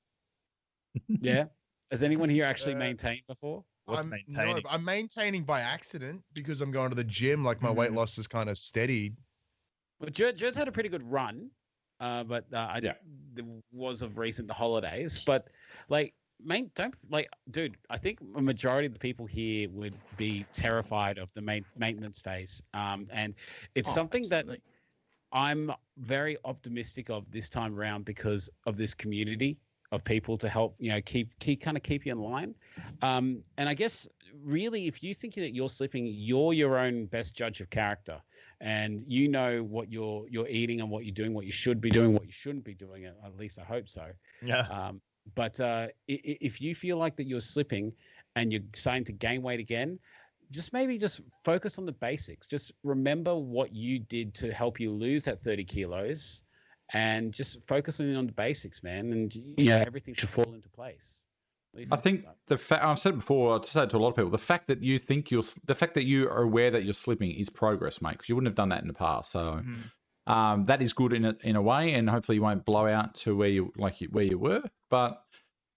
Speaker 2: Yeah. Has anyone here actually maintained before?
Speaker 5: What's maintaining?
Speaker 4: I'm maintaining by accident because I'm going to the gym. Like my weight loss is kind of steadied.
Speaker 2: Well, Jerd's had a pretty good run, but there was of recent the holidays. But like, dude, I think a majority of the people here would be terrified of the maintenance phase, and it's something
Speaker 3: absolutely.
Speaker 2: that I'm very optimistic of this time around because of this community of people to help, keep you in line. And I guess really, if you think that you're slipping, you're your own best judge of character, and you know what you're eating and what you're doing, what you should be doing, what you shouldn't be doing. At least I hope so.
Speaker 5: Yeah.
Speaker 2: But if you feel like that you're slipping and you're starting to gain weight again, just focus on the basics. Just remember what you did to help you lose that 30 kilos. And just focusing on the basics, man, and everything should fall into place.
Speaker 1: I think the fact I've said it before, I've said it to a lot of people, the fact that you are aware that you're slipping is progress, mate, because you wouldn't have done that in the past. So that is good in a way, and hopefully you won't blow out to where you were. But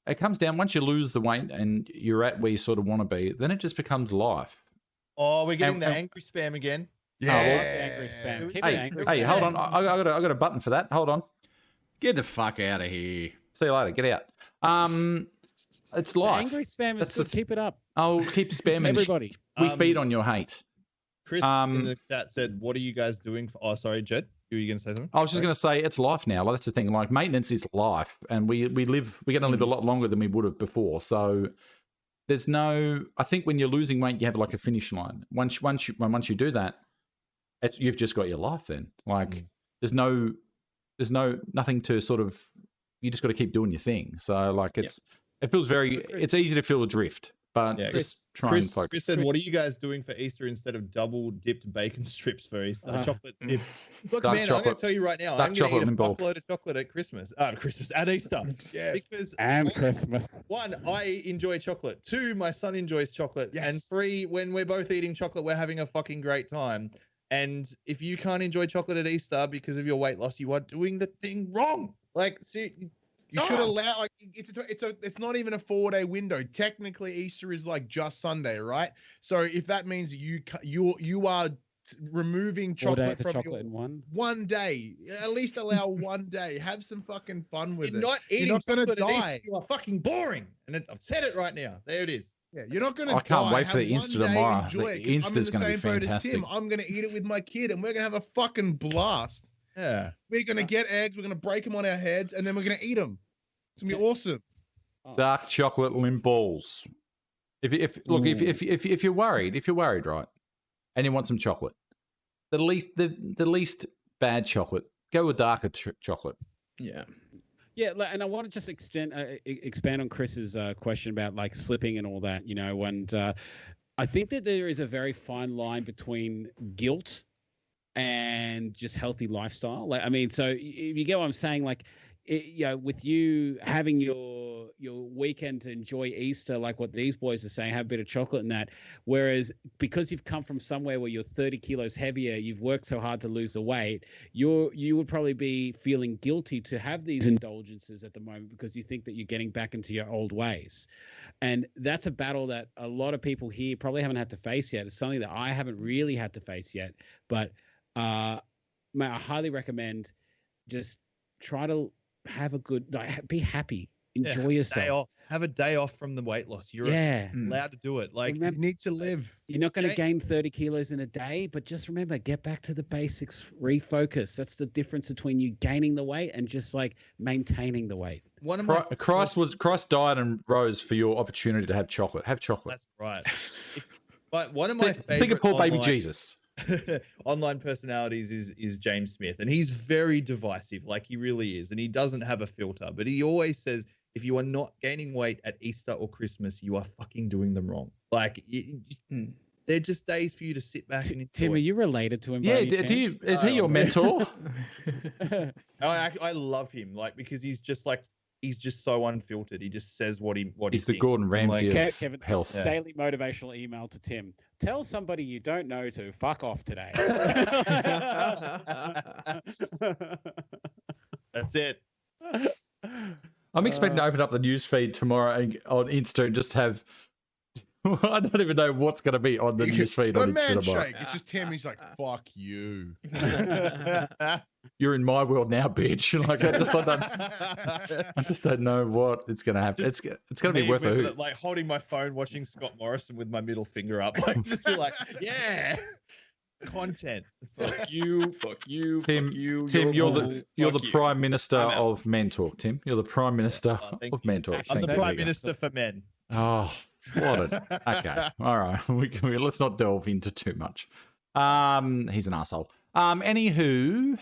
Speaker 1: it comes down once you lose the weight and you're at where you sort of want to be, then it just becomes life.
Speaker 5: Oh, we're getting the angry spam again.
Speaker 4: Yeah.
Speaker 2: Angry spam. Keep it angry
Speaker 1: Hey,
Speaker 2: spam.
Speaker 1: hold on. I got a button for that. Hold on. Get the fuck out of here. See you later. Get out. It's
Speaker 2: The
Speaker 1: life.
Speaker 2: angry spam
Speaker 1: That's
Speaker 2: is
Speaker 1: the
Speaker 2: good. Keep it up,
Speaker 1: I'll keep spamming.
Speaker 2: everybody.
Speaker 1: We feed on your hate.
Speaker 5: Chris in the chat said, "What are you guys doing for?" Oh, sorry, Jed. You were going to say something?
Speaker 1: I was just going to say it's life now. Like, that's the thing. Like, maintenance is life, and we're going to live a lot longer than we would have before. So there's no. I think when you're losing weight, you have like a finish line. Once you do that, you've just got your life. Then there's nothing to sort of. You just got to keep doing your thing. So like it feels it's easy to feel adrift, but just try and focus.
Speaker 5: Chris said, "What are you guys doing for Easter instead of double dipped bacon strips for Easter? Chocolate dip." Look,
Speaker 1: Dark
Speaker 5: man,
Speaker 1: chocolate.
Speaker 5: I'm going to tell you right now, I'm going to eat a fuckload of chocolate at Christmas. At Easter. Because
Speaker 2: Christmas.
Speaker 5: 1, I enjoy chocolate. 2, my son enjoys chocolate.
Speaker 4: Yes.
Speaker 5: And 3, when we're both eating chocolate, we're having a fucking great time. And if you can't enjoy chocolate at Easter because of your weight loss, you are doing the thing wrong. Like, see,
Speaker 4: You should allow, like, it's not even a 4-day window. Technically, Easter is like just Sunday, right? So if that means you are removing chocolate from
Speaker 2: chocolate in
Speaker 4: one day, at least allow one day. Have some fucking fun with
Speaker 5: you're
Speaker 4: it.
Speaker 5: not eating
Speaker 4: You're not gonna
Speaker 5: chocolate at
Speaker 4: die.
Speaker 5: Easter. You are fucking boring. And I've said it right now. There it is.
Speaker 4: Yeah, you're not going to.
Speaker 1: I can't wait for
Speaker 4: Have
Speaker 1: the Insta
Speaker 4: one day,
Speaker 1: tomorrow.
Speaker 4: enjoy
Speaker 1: The
Speaker 4: it, 'cause
Speaker 1: Insta's
Speaker 4: I'm
Speaker 1: gonna
Speaker 4: in
Speaker 1: be
Speaker 4: the same boat as
Speaker 1: fantastic.
Speaker 4: Tim. I'm going to eat it with my kid, and we're going to have a fucking blast.
Speaker 5: Yeah.
Speaker 4: We're going to get eggs. We're going to break them on our heads, and then we're going to eat them. It's going to be awesome.
Speaker 1: Dark chocolate limp balls. If you're worried, right, and you want some chocolate, the least bad chocolate, go with darker chocolate.
Speaker 3: Yeah.
Speaker 2: Yeah, and I want to just expand on Chris's question about like slipping and all that, you know, and I think that there is a very fine line between guilt and just healthy lifestyle. Like, I mean, so if you get what I'm saying, like, you know, with you having your weekend to enjoy Easter, like what these boys are saying, have a bit of chocolate and that. Whereas because you've come from somewhere where you're 30 kilos heavier, you've worked so hard to lose the weight, you would probably be feeling guilty to have these indulgences at the moment because you think that you're getting back into your old ways. And that's a battle that a lot of people here probably haven't had to face yet. It's something that I haven't really had to face yet. But I highly recommend just try to have a good, like, be happy, enjoy yourself.
Speaker 5: Day off. Have a day off from the weight loss. You're allowed to do it. Like,
Speaker 2: remember,
Speaker 4: You need to live.
Speaker 2: you're not going to gain 30 kilos in a day, but just remember, get back to the basics, refocus. That's the difference between you gaining the weight and just like maintaining the weight.
Speaker 5: one of my
Speaker 1: Christ died and rose for your opportunity to have chocolate. Have chocolate.
Speaker 5: That's right. But one of my
Speaker 1: Think of poor baby
Speaker 5: online-
Speaker 1: Jesus.
Speaker 5: online personalities is James Smith, and he's very divisive, like he really is, and he doesn't have a filter, but he always says if you are not gaining weight at Easter or Christmas, you are fucking doing them wrong. Like they're just days for you to sit back and enjoy.
Speaker 2: Tim, are you related to him? by
Speaker 1: Yeah,
Speaker 2: any chance?
Speaker 1: is he your mentor?
Speaker 5: I love him, like, because he's just so unfiltered. He just says what he
Speaker 1: He's the
Speaker 5: thinks.
Speaker 1: Gordon Ramsay of
Speaker 2: Kevin,
Speaker 1: health.
Speaker 2: daily motivational email to Tim. Tell somebody you don't know to fuck off today.
Speaker 5: That's it.
Speaker 1: I'm expecting to open up the news feed tomorrow on Insta and just have. I don't even know what's going to be on the news feed
Speaker 4: The
Speaker 1: on Insta
Speaker 4: man
Speaker 1: tomorrow.
Speaker 4: shake. It's just Tim. He's like, fuck you.
Speaker 1: You're in my world now, bitch. Like I just don't know what it's going to happen. It's going to be
Speaker 5: Me
Speaker 1: worth a
Speaker 5: with
Speaker 1: hoot.
Speaker 5: like holding my phone, watching Scott Morrison with my middle finger up, like just be like, yeah, content.
Speaker 3: Fuck you,
Speaker 1: Tim,
Speaker 3: fuck you.
Speaker 1: Tim, you're the
Speaker 3: you.
Speaker 1: Prime Minister
Speaker 3: I'm out.
Speaker 1: of Men Talk. Tim, you're the Prime Minister
Speaker 5: thank
Speaker 1: of
Speaker 5: you.
Speaker 1: Men Talk.
Speaker 5: I'm
Speaker 1: Thank
Speaker 5: the
Speaker 1: you.
Speaker 5: Prime
Speaker 1: There you go.
Speaker 5: Minister for men.
Speaker 1: Oh, what a okay. All right. Let's not delve into too much. He's an asshole. Anywho,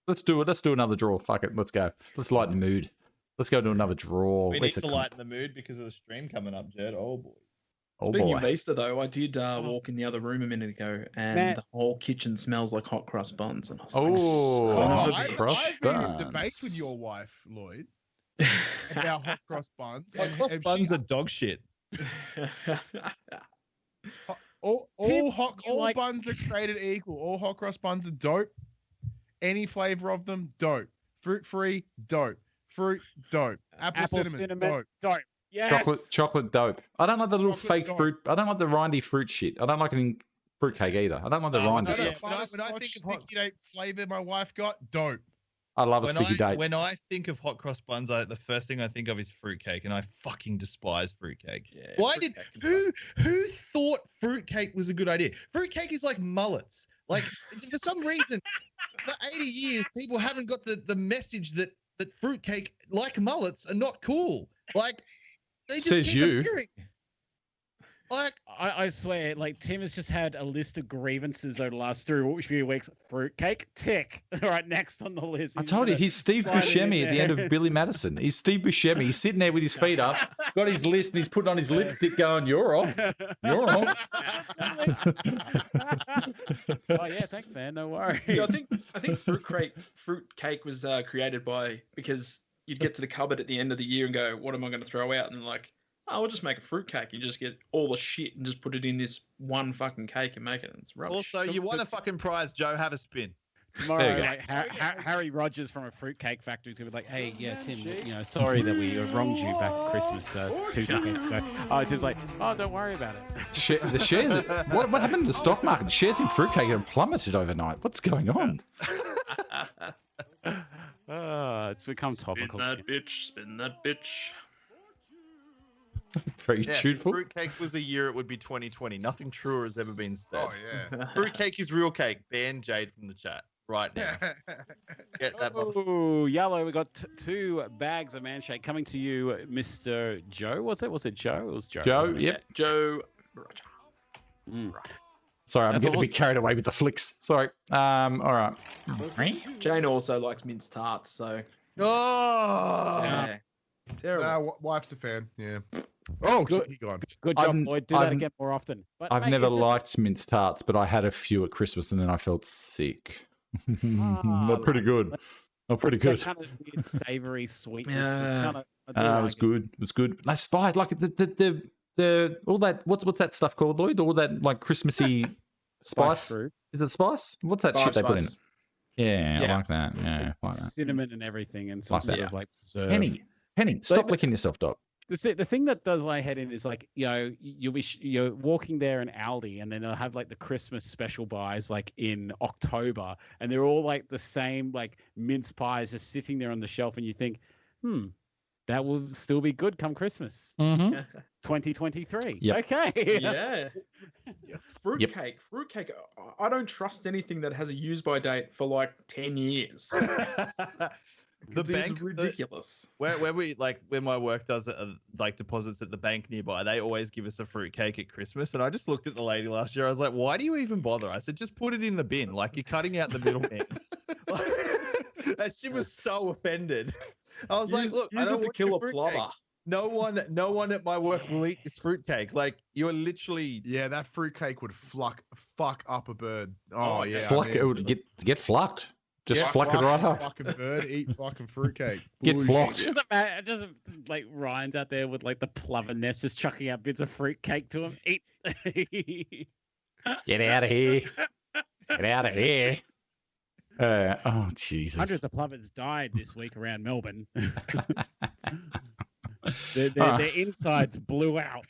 Speaker 1: let's do another draw. Fuck it. Let's go. Let's lighten the mood. Let's go to another draw.
Speaker 5: We
Speaker 1: Where's
Speaker 5: need to
Speaker 1: the
Speaker 5: lighten the mood because of the stream coming up, Jed. Oh boy.
Speaker 1: Oh
Speaker 3: Speaking
Speaker 1: boy.
Speaker 3: of Easter, though, I did walk in the other room a minute ago, and the whole kitchen smells like hot crust buns. And I was like,
Speaker 1: Oh,
Speaker 3: son of a
Speaker 1: hot
Speaker 3: bitch.
Speaker 1: crust
Speaker 4: I've been in
Speaker 1: buns.
Speaker 4: debates with your wife, Lloyd, about hot cross buns.
Speaker 5: Hot
Speaker 4: and
Speaker 5: cross
Speaker 4: if
Speaker 5: buns
Speaker 4: she-
Speaker 5: are dog shit.
Speaker 4: all
Speaker 2: Tim,
Speaker 4: all buns are created equal. All hot cross buns are dope. Any flavor of them, dope. Fruit free, dope. Fruit, dope. Apple, cinnamon, dope.
Speaker 2: Dope. Yes.
Speaker 1: Chocolate dope. I don't like the little
Speaker 4: Chocolate
Speaker 1: fake
Speaker 4: dope.
Speaker 1: fruit. I don't like the rindy fruit shit. I don't like any fruit cake either. I don't like the rindy
Speaker 5: no,
Speaker 1: stuff.
Speaker 5: When I think of hot-
Speaker 4: sticky date flavor my wife got, dope.
Speaker 1: I love a sticky date.
Speaker 5: When I think of hot cross buns, the first thing I think of is fruitcake, and I fucking despise fruitcake.
Speaker 3: Yeah,
Speaker 5: Why
Speaker 3: fruitcake is
Speaker 5: who thought fruitcake was a good idea? Fruitcake is like mullets. Like for some reason, for 80 years, people haven't got the message that fruitcake, like mullets, are not cool. Like they just
Speaker 1: Says
Speaker 5: keep
Speaker 1: you.
Speaker 5: appearing. Like
Speaker 2: I swear, like Tim has just had a list of grievances over the last few weeks. Fruitcake, tick. Right next on the list.
Speaker 1: I told you, he's Steve
Speaker 2: slide it in
Speaker 1: Buscemi at the end
Speaker 2: there.
Speaker 1: of Billy Madison. He's Steve Buscemi. He's sitting there with his feet up, got his list, and he's putting on his lipstick going, you're off. You're off.
Speaker 2: Oh yeah, thanks, man. No worries.
Speaker 3: Yeah, I think fruitcake was created because you'd get to the cupboard at the end of the year and go, what am I going to throw out? And they're like, oh, we'll just make a fruitcake. You just get all the shit and just put it in this one fucking cake and make it. And it's rubbish.
Speaker 5: also, you won a fucking prize, Joe. Have a spin.
Speaker 2: Tomorrow,
Speaker 1: There you go.
Speaker 2: like Harry Rogers from a fruitcake factory is gonna be like, "Hey, yeah, Tim, sorry that we wronged you back at Christmas 2 decades ago." Oh, Tim's like, "Oh, don't worry about it."
Speaker 1: The shares. What happened to the stock market? The shares in fruitcake have plummeted overnight. What's going on?
Speaker 2: It's become topical.
Speaker 3: Spin that bitch.
Speaker 1: Very
Speaker 5: Yeah,
Speaker 1: tuneful.
Speaker 5: fruitcake was a year it would be 2020. Nothing truer has ever been said.
Speaker 4: Oh yeah.
Speaker 5: Fruitcake is real cake. Ban Jade from the chat right now. Get that motherfucker.
Speaker 2: Oh, yellow. We got 2 bags of Manshake coming to you, Mr. Joe. Was it Joe? It was Joe.
Speaker 1: Joe,
Speaker 2: wasn't it?
Speaker 1: yep.
Speaker 3: Joe.
Speaker 2: Mm.
Speaker 1: Sorry, I'm
Speaker 2: That's
Speaker 1: getting a bit
Speaker 2: awesome.
Speaker 1: carried away with the flicks. Sorry. All right.
Speaker 3: Jane also likes minced tarts, so
Speaker 5: Oh,
Speaker 2: Yeah.
Speaker 3: terrible.
Speaker 4: Wife's a fan. Yeah. Oh,
Speaker 2: Good.
Speaker 4: he gone.
Speaker 2: Good job,
Speaker 1: I've-
Speaker 2: boy. Do that
Speaker 1: I've-
Speaker 2: again more often. But,
Speaker 1: I've
Speaker 2: mate,
Speaker 1: never
Speaker 2: it's just-
Speaker 1: liked minced tarts, but I had a few at Christmas and then I felt sick.
Speaker 2: Ah,
Speaker 1: Not pretty good. Not pretty
Speaker 2: that
Speaker 1: good.
Speaker 2: kind of weird savoury sweetness. It's
Speaker 3: Yeah.
Speaker 2: kind of.
Speaker 1: It was good. It was good. Like spice, like the all that. What's that stuff called, Lloyd? All that like Christmassy spice.
Speaker 2: Fruit,
Speaker 1: Is it spice? What's that shit they put in it? Yeah, I
Speaker 3: Yeah.
Speaker 1: like that. Yeah, I like that.
Speaker 2: cinnamon, and everything, and some
Speaker 1: Like
Speaker 2: sort
Speaker 1: that.
Speaker 2: of like preserve.
Speaker 1: Penny, stop licking yourself, dog.
Speaker 2: The thing that does my head in is like, you're walking there in Aldi, and then they'll have like the Christmas special buys like in October, and they're all like the same like mince pies just sitting there on the shelf, and you think, that will still be good come Christmas,
Speaker 1: Mm-hmm.
Speaker 2: 2023.
Speaker 1: Yep.
Speaker 2: Okay.
Speaker 3: Yeah. Fruitcake. Fruitcake. I don't trust anything that has a use by date for like 10 years.
Speaker 5: The
Speaker 3: It's
Speaker 5: bank,
Speaker 3: ridiculous.
Speaker 5: where we like when my work does like deposits at the bank nearby, they always give us a fruitcake at Christmas. And I just looked at the lady last year. I was like, why do you even bother? I said, just put it in the bin. Like you're cutting out the middleman. And she was so offended. I was like, look, I
Speaker 3: use
Speaker 5: don't
Speaker 3: it to
Speaker 5: want
Speaker 3: kill
Speaker 5: your
Speaker 3: a
Speaker 5: fruitcake.
Speaker 3: plumber.
Speaker 5: No one at my work will eat this fruitcake. Like you're literally.
Speaker 4: Yeah, that fruitcake would fuck up a bird. Oh yeah.
Speaker 1: Fluck it would get flucked. Just
Speaker 4: Yeah,
Speaker 1: fluck it right up.
Speaker 4: Fucking bird, eat fucking fruitcake.
Speaker 1: Get
Speaker 4: Bullshit.
Speaker 1: flocked.
Speaker 2: It doesn't like Ryan's out there with like the plover nest just chucking out bits of fruit cake to him. Eat.
Speaker 1: Get out of here. Get out of here. Oh, Jesus.
Speaker 2: Hundreds of plovers died this week around Melbourne.
Speaker 1: Ah.
Speaker 2: Their insides blew out.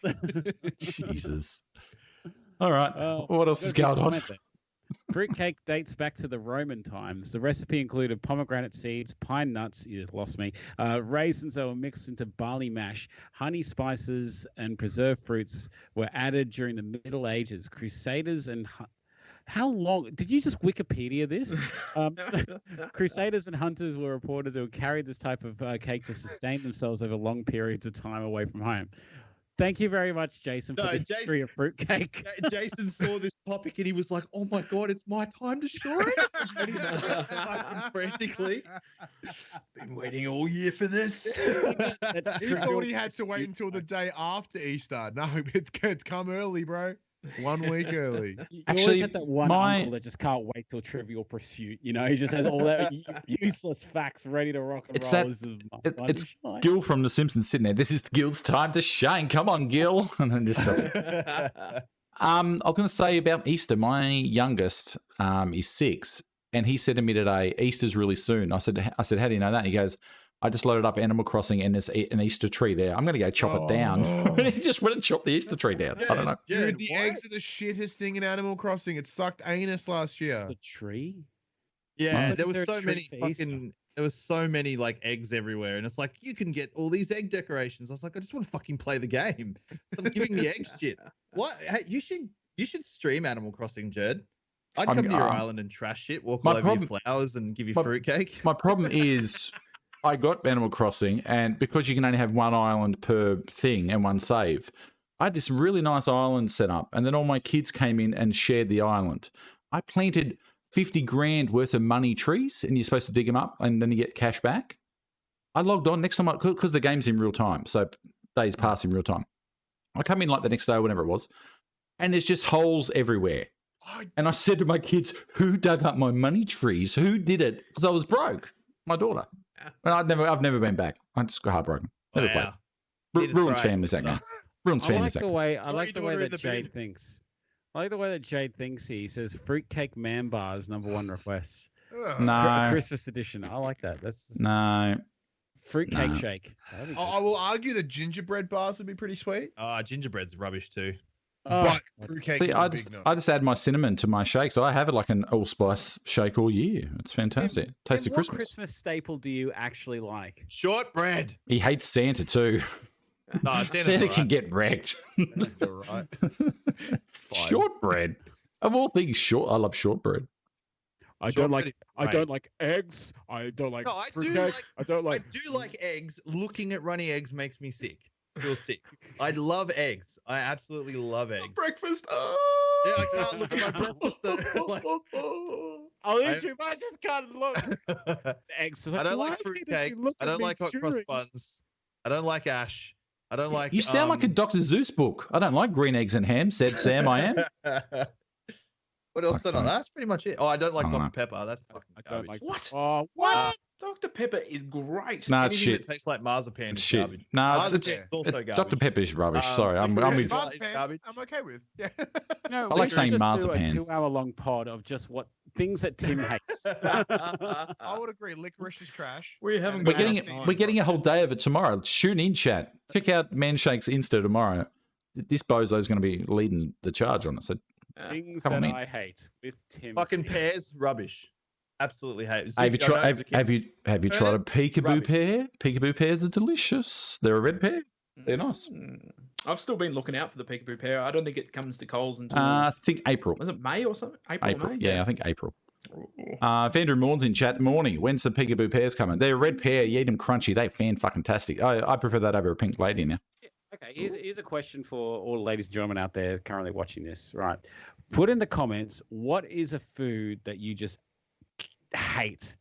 Speaker 1: Jesus. All right.
Speaker 2: Oh,
Speaker 1: What else is
Speaker 2: Good
Speaker 1: going on?
Speaker 2: comment there. Fruitcake dates back to the Roman times. The recipe included pomegranate seeds, pine nuts, you lost me, raisins that were mixed into barley mash, honey, spices, and preserved fruits were added during the Middle Ages. Crusaders and how long did you just Wikipedia this? Crusaders and hunters were reported to have carried this type of cake to sustain themselves over long periods of time away from home. Thank you very much, Jason, for the history of fruitcake.
Speaker 5: Jason saw this topic and he was like, "Oh my god, it's my time to shore it!" And he started fucking frantically.
Speaker 3: Been waiting all year for this.
Speaker 4: He thought he had to wait until the day after Easter. No, it's come early, bro. 1 week early.
Speaker 2: You
Speaker 1: Actually,
Speaker 2: always had that one
Speaker 1: my-
Speaker 2: uncle that just can't wait till Trivial Pursuit. You know, he just has all that useless facts ready to rock and
Speaker 1: It's
Speaker 2: roll.
Speaker 1: that-
Speaker 2: This is my
Speaker 1: It's
Speaker 2: money.
Speaker 1: Gil from The Simpsons sitting there. This is Gil's time to shine. Come on, Gil. And then just does it. I was going to say about Easter. My youngest is 6, and he said to me today, "Easter's really soon." I said, "How do you know that?" He goes, "I just loaded up Animal Crossing, and there's an Easter tree there. I'm going to go chop it down." And he just went and chopped the Easter tree down. I don't know.
Speaker 4: Dude, the eggs are the shittest thing in Animal Crossing. It sucked anus last year.
Speaker 2: Just a tree.
Speaker 5: Yeah,
Speaker 2: Is
Speaker 5: there was
Speaker 2: there a
Speaker 5: so
Speaker 2: treat
Speaker 5: many
Speaker 2: for Easter?
Speaker 5: fucking. there was so many like eggs everywhere, and it's like you can get all these egg decorations. I was like, I just want to fucking play the game. Stop giving me egg shit. What? Hey, you should stream Animal Crossing, Jed. I'd come to your island and trash shit, walk all over your flowers, and give you fruitcake.
Speaker 1: My problem is, I got Animal Crossing, and because you can only have one island per thing and one save, I had this really nice island set up, and then all my kids came in and shared the island. I planted 50 grand worth of money trees, and you're supposed to dig them up, and then you get cash back. I logged on next time, because the game's in real time, so days pass in real time. I come in like the next day or whenever it was, and there's just holes everywhere. And I said to my kids, who dug up my money trees? Who did it? Because I was broke. My daughter. And I've never been back. I just got heartbroken. Never played. Ruins families, that game. Ruins families.
Speaker 2: I like the way that Jade thinks. I like the way that Jade thinks. He says fruitcake man bars #1 requests.
Speaker 1: No.
Speaker 2: Christmas edition. I like that. That's
Speaker 1: no.
Speaker 2: Fruitcake shake.
Speaker 4: I will argue that gingerbread bars would be pretty sweet.
Speaker 5: Gingerbread's rubbish too.
Speaker 4: But fruitcake is
Speaker 1: I
Speaker 4: a big no.
Speaker 1: just add my cinnamon to my shake, so I have it like an allspice shake all year. It's fantastic. Tastes of Christmas.
Speaker 2: What Christmas staple do you actually like?
Speaker 5: Shortbread.
Speaker 1: He hates Santa too.
Speaker 5: No,
Speaker 1: Santa can get wrecked.
Speaker 5: That's all right.
Speaker 1: Shortbread. Of all things, I love shortbread.
Speaker 2: I don't like eggs. I don't like fruitcake. I do
Speaker 5: like eggs. Looking at runny eggs makes me sick. Feel sick. I love eggs. I absolutely love eggs.
Speaker 3: Breakfast.
Speaker 5: Yeah, I can't look at my breakfast.
Speaker 2: I'll eat too much. Just can't look. Eggs.
Speaker 5: I don't like fruitcake. I don't like hot cross buns. I don't like ash. I don't like.
Speaker 1: You sound like a Dr. Zeus book. I don't like green eggs and ham. Said Sam, I am.
Speaker 5: What else? That's pretty much it. Oh, I don't like Dr. Pepper. That's fucking garbage.
Speaker 3: What?
Speaker 2: What?
Speaker 3: Dr. Pepper is great.
Speaker 1: Nah, it's
Speaker 5: Anything
Speaker 1: shit.
Speaker 5: that tastes like marzipan is
Speaker 1: Shit.
Speaker 5: garbage.
Speaker 1: No,
Speaker 5: it's also garbage.
Speaker 1: Dr. Pepper is rubbish. Sorry, I'm with.
Speaker 4: Marzipan, I'm okay with. Yeah.
Speaker 2: No,
Speaker 1: I like saying marzipan.
Speaker 2: Do a 2-hour-long pod of just what things that Tim hates.
Speaker 4: I would agree. Licorice is trash.
Speaker 3: We haven't.
Speaker 1: We're getting a whole day of it tomorrow. Tune in, chat. Check out Manshake's Insta tomorrow. This bozo is going to be leading the charge on it. So
Speaker 2: things that I hate with Tim.
Speaker 5: Fucking pears, rubbish. Absolutely hate.
Speaker 1: Have you tried a peekaboo pear? Peekaboo pears are delicious. They're a red pear. They're nice.
Speaker 3: I've still been looking out for the peekaboo pear. I don't think it comes to Coles until
Speaker 1: I think April.
Speaker 3: Was it May or something? April. May?
Speaker 1: Yeah, I think April. Vandrew Morn's in chat. Morning. When's the peekaboo pears coming? They're a red pear. You eat them crunchy. They're fan-fucking-tastic. I prefer that over a pink lady now.
Speaker 2: Okay, here's a question for all the ladies and gentlemen out there currently watching this. Right. Put in the comments, what is a food that you just hate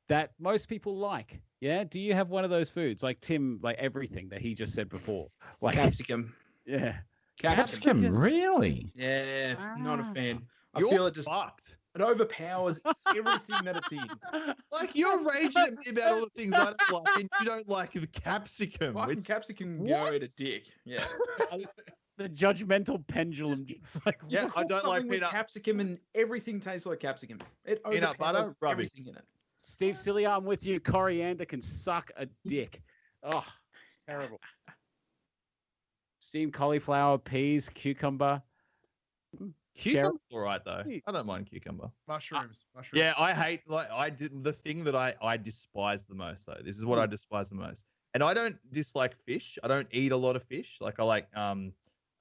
Speaker 2: that most people like? Yeah, do you have one of those foods like Tim, like everything that he just said before, like
Speaker 3: capsicum?
Speaker 2: Yeah,
Speaker 1: capsicum, really?
Speaker 3: Yeah, not a fan.
Speaker 5: You're
Speaker 3: feel it just
Speaker 5: fucked.
Speaker 3: It overpowers everything that it's in.
Speaker 5: Like you're raging at me about all the things I don't like, and you don't like the capsicum.
Speaker 3: Fucking capsicum go to dick. Yeah.
Speaker 2: The judgmental pendulum. Like,
Speaker 5: yeah, I don't like peanut
Speaker 3: capsicum, and everything tastes like capsicum. It
Speaker 5: peanut butter, rubbish.
Speaker 3: Everything in it.
Speaker 2: Steve Cilia, I'm with you. Coriander can suck a dick. Oh, it's terrible. Steamed cauliflower, peas, cucumber.
Speaker 5: Cucumber's all right though. I don't mind cucumber.
Speaker 4: Mushrooms.
Speaker 5: Yeah, I hate the thing that I despise the most though. This is what I despise the most. And I don't dislike fish. I don't eat a lot of fish. Like I like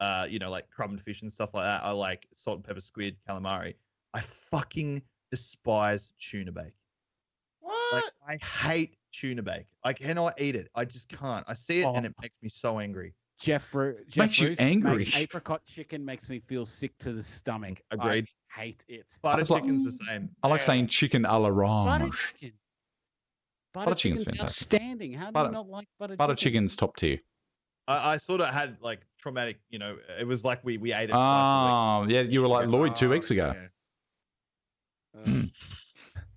Speaker 5: like crumb fish and stuff like that. I like salt and pepper squid, calamari. I fucking despise tuna bake.
Speaker 4: What?
Speaker 5: Like, I hate tuna bake. I cannot eat it. I just can't. I see it and it makes me so angry.
Speaker 2: Jeff
Speaker 1: makes you angry.
Speaker 2: Apricot chicken makes me feel sick to the stomach.
Speaker 5: Agreed.
Speaker 2: I hate it.
Speaker 5: Butter chicken's the same.
Speaker 1: I like saying chicken a la
Speaker 2: Butter
Speaker 1: range.
Speaker 2: chicken.
Speaker 1: Butter chicken's fantastic.
Speaker 2: Outstanding. How do you not like butter chicken?
Speaker 1: Butter chicken's top tier.
Speaker 5: I sort of had like traumatic, it was like we ate it.
Speaker 1: Oh, yeah, you were like Lloyd 2 weeks ago.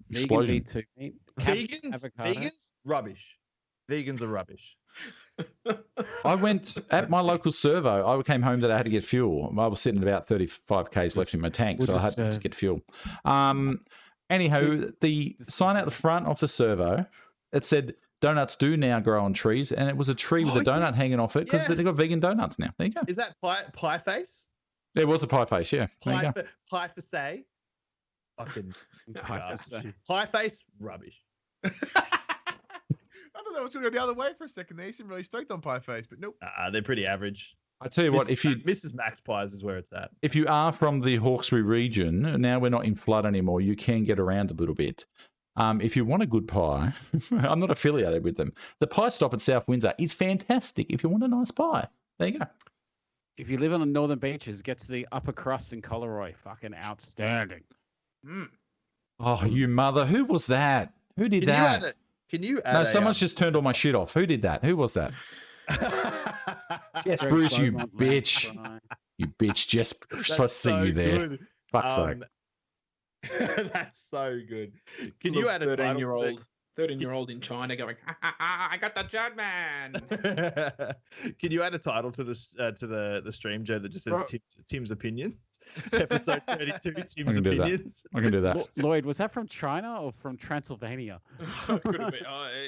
Speaker 1: Explosion.
Speaker 5: Vegans, rubbish. Vegans are rubbish.
Speaker 1: I went at my local servo. I came home that I had to get fuel. I was sitting at about 35 k's left in my tank, so I had to get fuel. Anyhow, the sign out the front of the servo, it said donuts do now grow on trees, and it was a tree with a donut hanging off it because they've got vegan donuts now. There you go.
Speaker 5: Is that pie face?
Speaker 1: There was a pie face, yeah.
Speaker 5: Pie for say. Fucking pie face, rubbish.
Speaker 4: thought that was going to go the other way for a second. They seemed really stoked on Pie Face, but nope.
Speaker 5: They're pretty average.
Speaker 1: I tell you what, if you
Speaker 5: Mrs. Max Pies is where it's at.
Speaker 1: if you are from the Hawkesbury region, now we're not in flood anymore. You can get around a little bit. If you want a good pie, I'm not affiliated with them. The pie stop at South Windsor is fantastic. If you want a nice pie, there you go.
Speaker 2: If you live on the northern beaches, get to the upper crust in Coleroy. Fucking outstanding.
Speaker 1: Oh, you mother! Who was that? Who did that?
Speaker 5: Can you add
Speaker 1: No, someone's just turned all my shit off. Who did that? Who was that? Yes, Bruce, you bitch. You bitch, Jess Bruce. I see you there.
Speaker 5: Good.
Speaker 1: Fuck's sake.
Speaker 5: That's so good. Can you add a
Speaker 3: 13-year-old in China going, I got the Judd man.
Speaker 5: Can you add a title to the stream, Joe, that just says Tim's opinions? Episode 32, Tim's opinions.
Speaker 1: I can do that.
Speaker 2: Lloyd, was that from China or from Transylvania?
Speaker 3: Could have been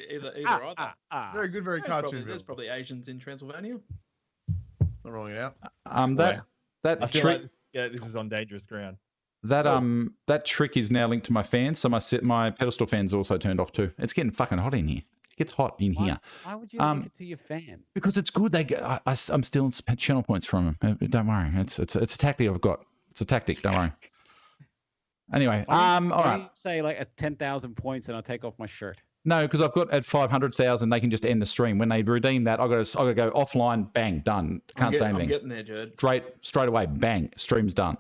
Speaker 3: either either.
Speaker 4: Very good, very cartoon.
Speaker 3: There's probably Asians in Transylvania.
Speaker 4: Not rolling it out.
Speaker 1: That
Speaker 5: I feel
Speaker 1: trick.
Speaker 5: like this is on dangerous ground.
Speaker 1: That trick is now linked to my fans, so my pedestal fans also turned off too. It's getting fucking hot in here. It gets hot in here.
Speaker 2: Why would you link it to your fan?
Speaker 1: Because it's good. I'm stealing channel points from them. Don't worry. It's a tactic I've got. It's a tactic. Don't worry. Anyway, all right.
Speaker 2: Say like at 10,000 points, and I'll take off my shirt.
Speaker 1: No, because I've got at 500,000, they can just end the stream. When they redeem that, I got to go offline. Bang, done. Can't say anything.
Speaker 3: I'm getting there, Jared.
Speaker 1: Straight away. Bang, stream's done.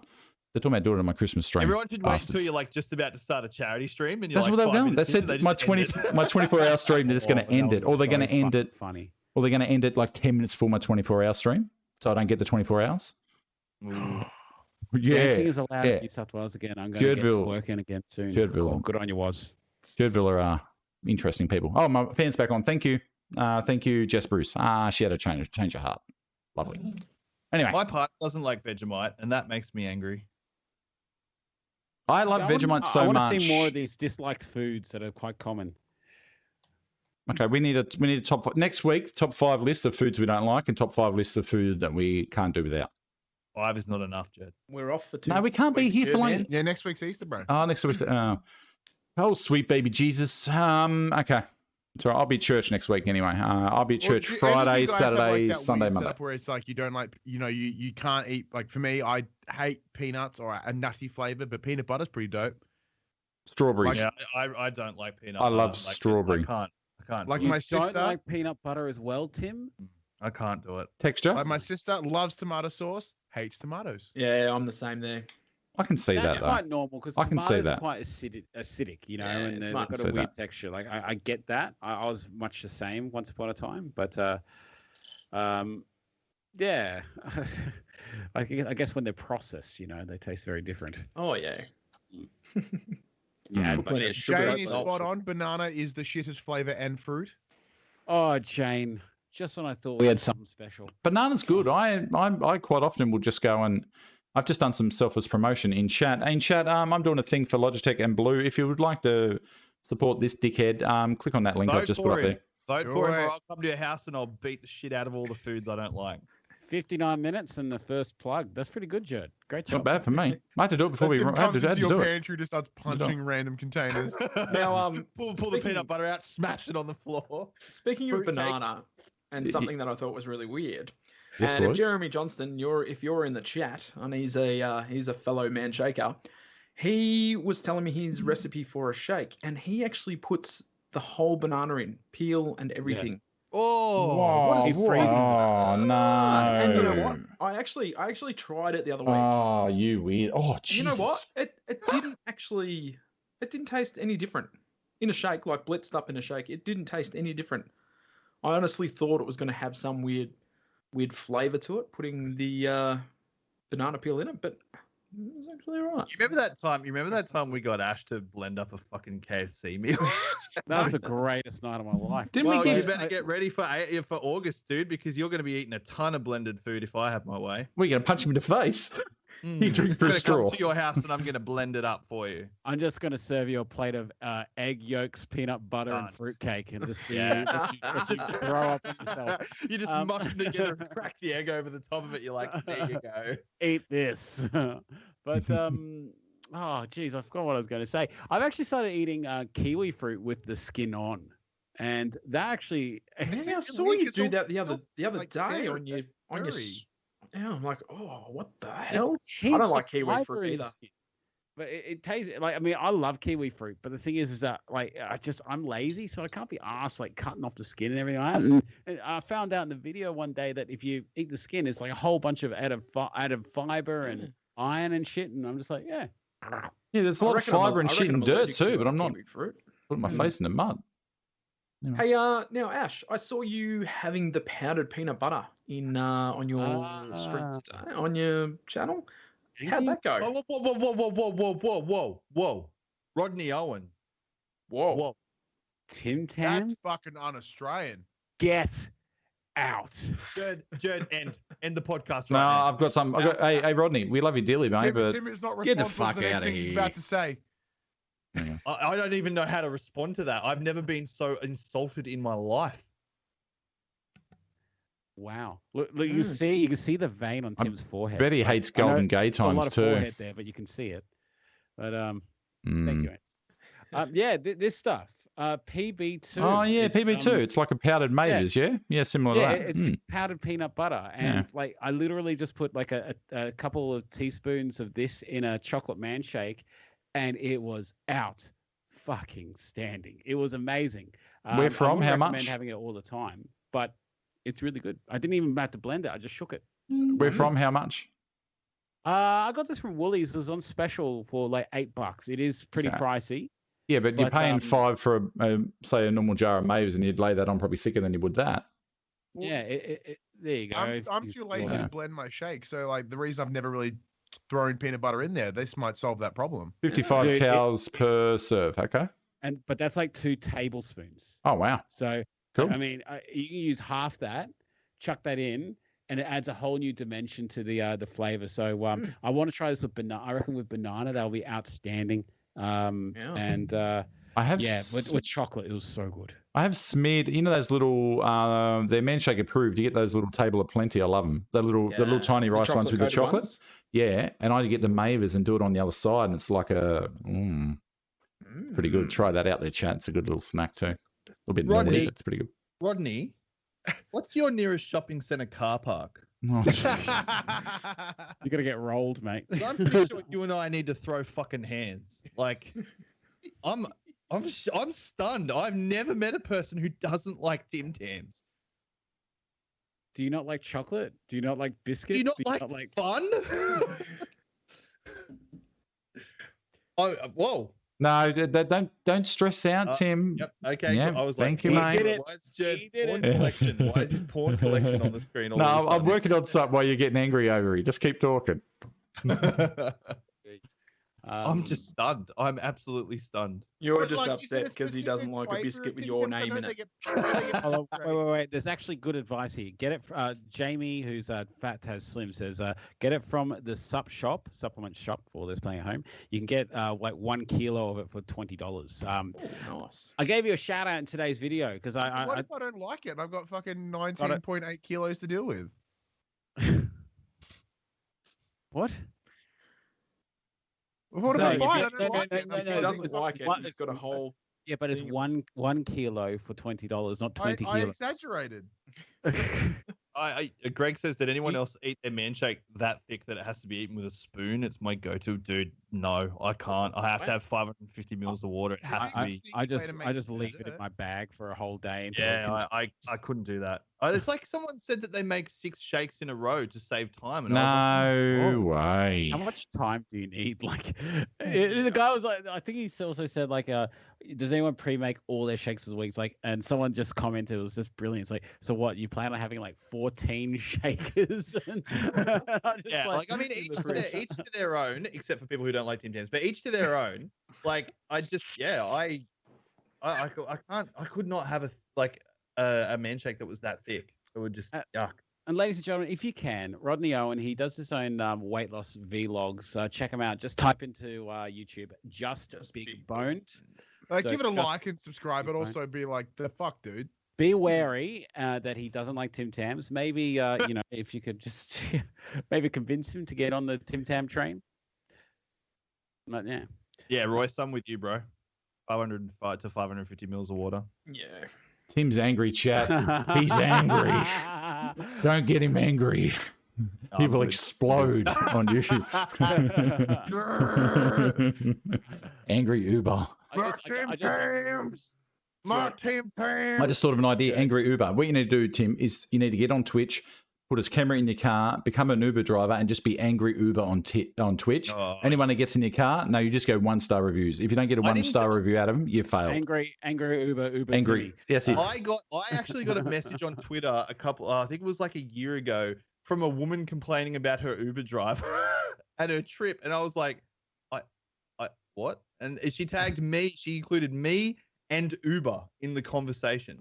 Speaker 1: They're talking about doing it on my Christmas stream.
Speaker 5: Everyone should wait
Speaker 1: bastards.
Speaker 5: until you're like just about to start a charity stream, and you're
Speaker 1: That's
Speaker 5: like,
Speaker 1: what they were going. They said
Speaker 5: they
Speaker 1: my
Speaker 5: just end it.
Speaker 1: my 24-hour stream. They're just going to end it, or they're going to end it.
Speaker 2: Funny.
Speaker 1: Or they're going to end it like 10 minutes before my 24-hour stream, so I don't get the 24 hours. Yeah,
Speaker 2: Dancing is allowed in New South Wales again. I'm going to get to work in again soon.
Speaker 1: Jerdville.
Speaker 2: Oh, good on you, Was.
Speaker 1: Jerdville are interesting people. Oh, my fan's back on. Thank you. Thank you, Jess Bruce. She had a change her heart. Lovely. Anyway.
Speaker 5: My partner doesn't like Vegemite, and that makes me angry.
Speaker 1: I love Vegemite so much.
Speaker 2: I want to see more of these disliked foods that are quite common.
Speaker 1: Okay, we need a top 5. Next week, top 5 lists of foods we don't like and top 5 lists of food that we can't do without.
Speaker 5: 5 is not enough, Jed.
Speaker 3: We're off for 2.
Speaker 1: No, we can't be here for like...
Speaker 4: Yeah, next week's Easter, bro.
Speaker 1: Oh, next week's... oh, sweet baby Jesus. Okay. So I'll be at church next week anyway. I'll be at church Friday, Saturday, Sunday, Monday.
Speaker 4: Where it's like you don't like, you can't eat. Like for me, I hate peanuts or a nutty flavor, but peanut butter's pretty dope.
Speaker 1: Strawberries.
Speaker 5: Yeah, I don't like peanut.
Speaker 1: I love strawberry.
Speaker 5: I can't.
Speaker 4: Like
Speaker 2: you
Speaker 4: my sister.
Speaker 2: Don't like peanut butter as well, Tim?
Speaker 5: I can't do it.
Speaker 1: Texture.
Speaker 4: Like my sister loves tomato sauce, hates tomatoes.
Speaker 3: Yeah, I'm the same there.
Speaker 1: I can see
Speaker 2: That's
Speaker 1: that though.
Speaker 2: quite normal because
Speaker 1: I can see
Speaker 2: tomatoes
Speaker 1: that.
Speaker 2: are quite acidic,
Speaker 3: Yeah,
Speaker 2: and they've got a
Speaker 1: see
Speaker 2: weird
Speaker 1: that.
Speaker 2: texture. Like I get that. I was much the same once upon a time, but yeah, I guess when they're processed, they taste very different.
Speaker 3: Oh yeah.
Speaker 2: Yeah,
Speaker 3: Plenty of sugar.
Speaker 4: Jane is spot on. Banana is the shittest flavor and fruit.
Speaker 2: Oh, Jane. Just when I thought we had something special.
Speaker 1: Banana's good. I quite often will just go and I've just done some selfless promotion in chat. I'm doing a thing for Logitech and Blue. If you would like to support this dickhead, click on that link I've just put up there.
Speaker 5: Vote for him, or I'll come to your house and I'll beat the shit out of all the foods I don't like.
Speaker 2: 59 minutes and the first plug. That's pretty good, Judd. Great job.
Speaker 1: Not bad for me. I had to do it before we
Speaker 4: Tim
Speaker 1: had
Speaker 4: comes
Speaker 1: to
Speaker 4: into
Speaker 1: do
Speaker 4: your
Speaker 1: it.
Speaker 4: pantry, just starts punching random containers.
Speaker 3: Now,
Speaker 5: pull the peanut butter out, smash it on the floor.
Speaker 3: Speaking of
Speaker 5: Fruit cake.
Speaker 3: banana, and something that I thought was really weird.
Speaker 1: Yes,
Speaker 3: and if
Speaker 1: Lloyd?
Speaker 3: Jeremy Johnston, if you're in the chat, and he's a fellow man shaker, he was telling me his recipe for a shake, and he actually puts the whole banana in, peel and everything.
Speaker 5: Oh,
Speaker 1: Whoa,
Speaker 2: He freezes it.
Speaker 1: oh no!
Speaker 3: And you know what? I actually tried it the other week.
Speaker 1: Oh, you weird! Oh, Jesus!
Speaker 3: You know what? It didn't taste any different in a shake, like blitzed up in a shake. It didn't taste any different. I honestly thought it was going to have some weird flavor to it, putting the banana peel in it, but it was actually all right.
Speaker 5: You remember that time we got Ash to blend up a fucking KFC meal?
Speaker 2: That was the greatest night of my life.
Speaker 1: Didn't
Speaker 5: Well,
Speaker 1: we
Speaker 5: you
Speaker 1: give?
Speaker 5: better get ready for August, dude, because you're going to be eating a ton of blended food if I have my way.
Speaker 1: We're going to punch him in the face. You drink
Speaker 5: I'm
Speaker 1: through a
Speaker 5: gonna
Speaker 1: straw.
Speaker 5: come to your house and I'm going to blend it up for you.
Speaker 2: I'm just going to serve you a plate of egg yolks, peanut butter,
Speaker 5: Done.
Speaker 2: and fruitcake, and just see
Speaker 5: Yeah.
Speaker 2: let you throw up on yourself.
Speaker 5: You just mush them together and crack the egg over the top of it. You're like, there you go.
Speaker 2: Eat this. But oh geez, I forgot what I was going to say. I've actually started eating kiwi fruit with the skin on. and that actually.
Speaker 3: Yeah, I saw
Speaker 4: weak,
Speaker 3: you
Speaker 4: it's
Speaker 3: do
Speaker 4: all-
Speaker 3: that the
Speaker 4: it's
Speaker 3: other
Speaker 4: all,
Speaker 3: day
Speaker 4: like,
Speaker 3: on your
Speaker 4: furry.
Speaker 3: Yeah, I'm like, oh, what the
Speaker 2: There's
Speaker 3: hell? I
Speaker 2: heaps
Speaker 3: don't
Speaker 2: of
Speaker 3: like kiwi
Speaker 2: fiber
Speaker 3: fruit
Speaker 2: in
Speaker 3: either.
Speaker 2: the skin. But it tastes like, I mean, I love kiwi fruit, but the thing is that like I'm lazy, so I can't be arsed like cutting off the skin and everything like that. And I found out in the video one day that if you eat the skin, it's like a whole bunch of added fiber and iron and shit. And I'm just like, yeah.
Speaker 1: Yeah, there's a lot of fiber and shit in dirt too, but I'm not
Speaker 3: kiwi fruit.
Speaker 1: putting my face in the mud. Anyway.
Speaker 3: Hey, now Ash, I saw you having the powdered peanut butter in on your stream today, on your channel. How'd that go?
Speaker 5: Oh, whoa. Rodney Owen.
Speaker 3: Whoa.
Speaker 2: Tim Tam,
Speaker 4: That's fucking un-Australian.
Speaker 2: get out.
Speaker 5: Jed, end the podcast
Speaker 1: No,
Speaker 5: right now.
Speaker 1: I've got some. Hey, Rodney, we love you dearly, mate. But
Speaker 4: Tim is not
Speaker 7: Get the
Speaker 4: responsible
Speaker 7: fuck
Speaker 4: for the next
Speaker 7: outta
Speaker 4: thing he's
Speaker 7: here.
Speaker 4: about to say.
Speaker 5: I don't even know how to respond to that. I've never been so insulted in my life.
Speaker 2: Wow. Look, you can see the vein on Tim's forehead.
Speaker 1: bet he
Speaker 2: Like,
Speaker 1: hates
Speaker 2: I know
Speaker 1: Golden Gay
Speaker 2: there's a lot
Speaker 1: times
Speaker 2: of
Speaker 1: too.
Speaker 2: forehead there, but you can see it. But thank you. Yeah, this stuff. PB2.
Speaker 1: Oh yeah,
Speaker 2: it's,
Speaker 1: PB2. It's like a powdered Mavis, yeah, similar
Speaker 2: Yeah,
Speaker 1: to that.
Speaker 2: it's powdered peanut butter, and like I literally just put like a couple of teaspoons of this in a chocolate man shake, and it was out fucking standing. It was amazing.
Speaker 1: Where from?
Speaker 2: I wouldn't
Speaker 1: How
Speaker 2: recommend
Speaker 1: much?
Speaker 2: having it all the time, but it's really good. I didn't even have to blend it. I just shook it.
Speaker 1: Where from? How much?
Speaker 2: I got this from Woolies. It was on special for like $8. It is pretty pricey.
Speaker 1: Yeah, but you're
Speaker 2: But,
Speaker 1: paying $5 for say a normal jar of Mavis, and you'd lay that on probably thicker than you would that.
Speaker 2: Yeah, there you go.
Speaker 4: I'm too lazy to blend my shake, so like the reason I've never really thrown peanut butter in there, this might solve that problem.
Speaker 1: 55
Speaker 2: Dude,
Speaker 1: cows per serve. Okay.
Speaker 2: But that's like 2 tablespoons.
Speaker 1: Oh wow.
Speaker 2: So
Speaker 1: Cool.
Speaker 2: I mean, you can use half that, chuck that in, and it adds a whole new dimension to the flavor. So I want to try this with banana. I reckon with banana that'll be outstanding. And
Speaker 1: I have
Speaker 2: with chocolate it was so good.
Speaker 1: I have smeared, you know, those little they're Manshake approved. You get those little Table of Plenty. I love them. The little tiny rice ones with the chocolate.
Speaker 3: ones?
Speaker 1: Yeah, and I get the Mavis and do it on the other side, and it's like a it's pretty good. Try that out there, chat. It's a good little snack too. A little bit naughty,
Speaker 5: Rodney.
Speaker 1: but it's pretty good.
Speaker 5: Rodney, what's your nearest shopping centre car park?
Speaker 1: Oh,
Speaker 2: You're gonna get rolled, mate.
Speaker 5: 'Cause I'm pretty sure you and I need to throw fucking hands. Like, I'm stunned. I've never met a person who doesn't like Tim Tams.
Speaker 2: Do you not like chocolate? Do you not like biscuit?
Speaker 5: Do you not like fun? Oh, whoa.
Speaker 1: no, don't stress out, Tim.
Speaker 5: Yep. Okay.
Speaker 1: Yeah,
Speaker 5: I was
Speaker 1: thank
Speaker 5: like,
Speaker 1: you,
Speaker 5: why
Speaker 1: mate.
Speaker 5: is Jed's
Speaker 2: He did
Speaker 5: porn
Speaker 2: it.
Speaker 5: collection? Why is his porn collection on the screen? All
Speaker 1: No,
Speaker 5: of a
Speaker 1: I'm working on something while you're getting angry over it. Just keep talking.
Speaker 5: sudden? I'm just stunned. I'm absolutely stunned.
Speaker 3: You're
Speaker 4: But,
Speaker 3: just
Speaker 4: like, is it
Speaker 3: upset because he doesn't like a biscuit with your name in it.
Speaker 2: Hold on, wait. There's actually good advice here. Get it. Jamie, who's fat has slim, says get it from the supplement shop for those playing at home. You can get like 1 kilo of it for $20.
Speaker 3: Nice.
Speaker 2: I gave you a shout out in today's video because
Speaker 4: What
Speaker 2: I
Speaker 4: if I don't like it? And I've got fucking 19.8 kilos to deal with.
Speaker 2: what?
Speaker 4: What if
Speaker 2: No,
Speaker 4: I
Speaker 2: if
Speaker 4: buy
Speaker 2: you-
Speaker 4: it? I don't like it.
Speaker 3: If he doesn't like it,
Speaker 2: What-
Speaker 3: he's got a whole.
Speaker 2: Yeah, but it's
Speaker 3: thing.
Speaker 2: one kilo for $20, not 20
Speaker 4: I
Speaker 2: kilos.
Speaker 4: exaggerated.
Speaker 5: Greg says, did anyone else eat their man shake that thick that it has to be eaten with a spoon? It's my go-to. Dude, no, I can't. I have to have 550 mils of water. It has to be.
Speaker 2: I just leave it in my bag for a whole day. Until it
Speaker 5: Yeah,
Speaker 2: can-
Speaker 5: I couldn't do that. It's like someone said that they make 6 shakes in a row to save time. And I was like,
Speaker 1: No way.
Speaker 2: How much time do you need? Like, the guy was like, I think he also said like, does anyone pre-make all their shakes this week? It's like, and someone just commented, it was just brilliant. It's like, so what? You plan on having like 14 shakers? And I just
Speaker 5: yeah, like I mean, each to their own, except for people who don't like Tim Tams, but each to their own. Like, I just, I can't, I could not have a man shake that was that thick. It would just yuck.
Speaker 2: And ladies and gentlemen, if you can, Rodney Owen, he does his own weight loss vlogs. Check him out. Just type into YouTube, just Big Boned. So
Speaker 4: Give it a
Speaker 2: just
Speaker 4: like and subscribe, but
Speaker 2: Big
Speaker 4: also be like, the fuck, dude.
Speaker 2: Be wary that he doesn't like Tim Tams. Maybe if you could just maybe convince him to get on the Tim Tam train. But yeah.
Speaker 5: Yeah, Royce, I'm with you, bro. 505 to 550 mils of water.
Speaker 3: Yeah.
Speaker 1: Tim's angry, chat. He's angry. Don't get him angry. He will explode on you. Angry Uber. I just thought of an idea. Angry Uber. What you need to do, Tim, is you need to get on Twitch, put a camera in your car, become an Uber driver, and just be Angry Uber on Twitch.
Speaker 5: Oh.
Speaker 1: Anyone that gets in your car, no, you just go 1-star reviews. If you don't get a 1-star review out of them, you fail.
Speaker 2: Angry Uber.
Speaker 1: Angry.
Speaker 2: Timmy.
Speaker 1: That's it.
Speaker 5: I actually got a message on Twitter I think it was like a year ago, from a woman complaining about her Uber driver and her trip, and I was like, I what? And she tagged me. She included me and Uber in the conversation.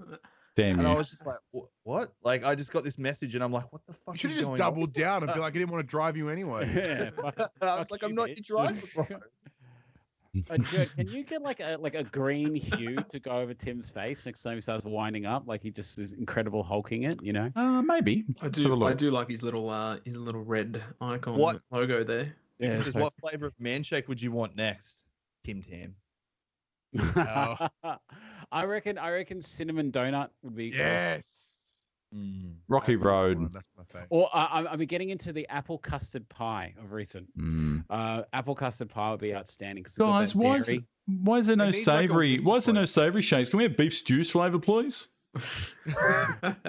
Speaker 1: Damn
Speaker 5: and
Speaker 1: you.
Speaker 5: I was just like, what? Like, I just got this message, and I'm like, what the fuck?
Speaker 4: You should
Speaker 5: is
Speaker 4: have just
Speaker 5: going
Speaker 4: doubled
Speaker 5: on?
Speaker 4: down and be like, I didn't want to drive you anyway.
Speaker 2: Yeah,
Speaker 5: I was like, I'm not your driver, bro.
Speaker 2: Jared, can you get like a green hue to go over Tim's face next time he starts winding up? Like he just is incredible hulking it, you know?
Speaker 1: Maybe.
Speaker 3: I
Speaker 1: Let's have a look.
Speaker 3: do like his little red icon
Speaker 5: What?
Speaker 3: logo there.
Speaker 2: Yeah.
Speaker 5: This is what flavor of man shake would you want next, Tim Tam?
Speaker 2: I reckon cinnamon donut would be.
Speaker 4: Yes.
Speaker 1: Rocky
Speaker 4: That's a good
Speaker 1: Road.
Speaker 4: one. That's my favorite.
Speaker 2: Or I've been getting into the apple custard pie of recent. Apple custard pie would be outstanding. 'Cause it's got
Speaker 1: Guys,
Speaker 2: that
Speaker 1: why is there no
Speaker 4: It needs like a
Speaker 1: savoury?
Speaker 4: winter
Speaker 1: Why is there no
Speaker 4: flavour.
Speaker 1: savoury shakes? Can we have beef stew flavour, please?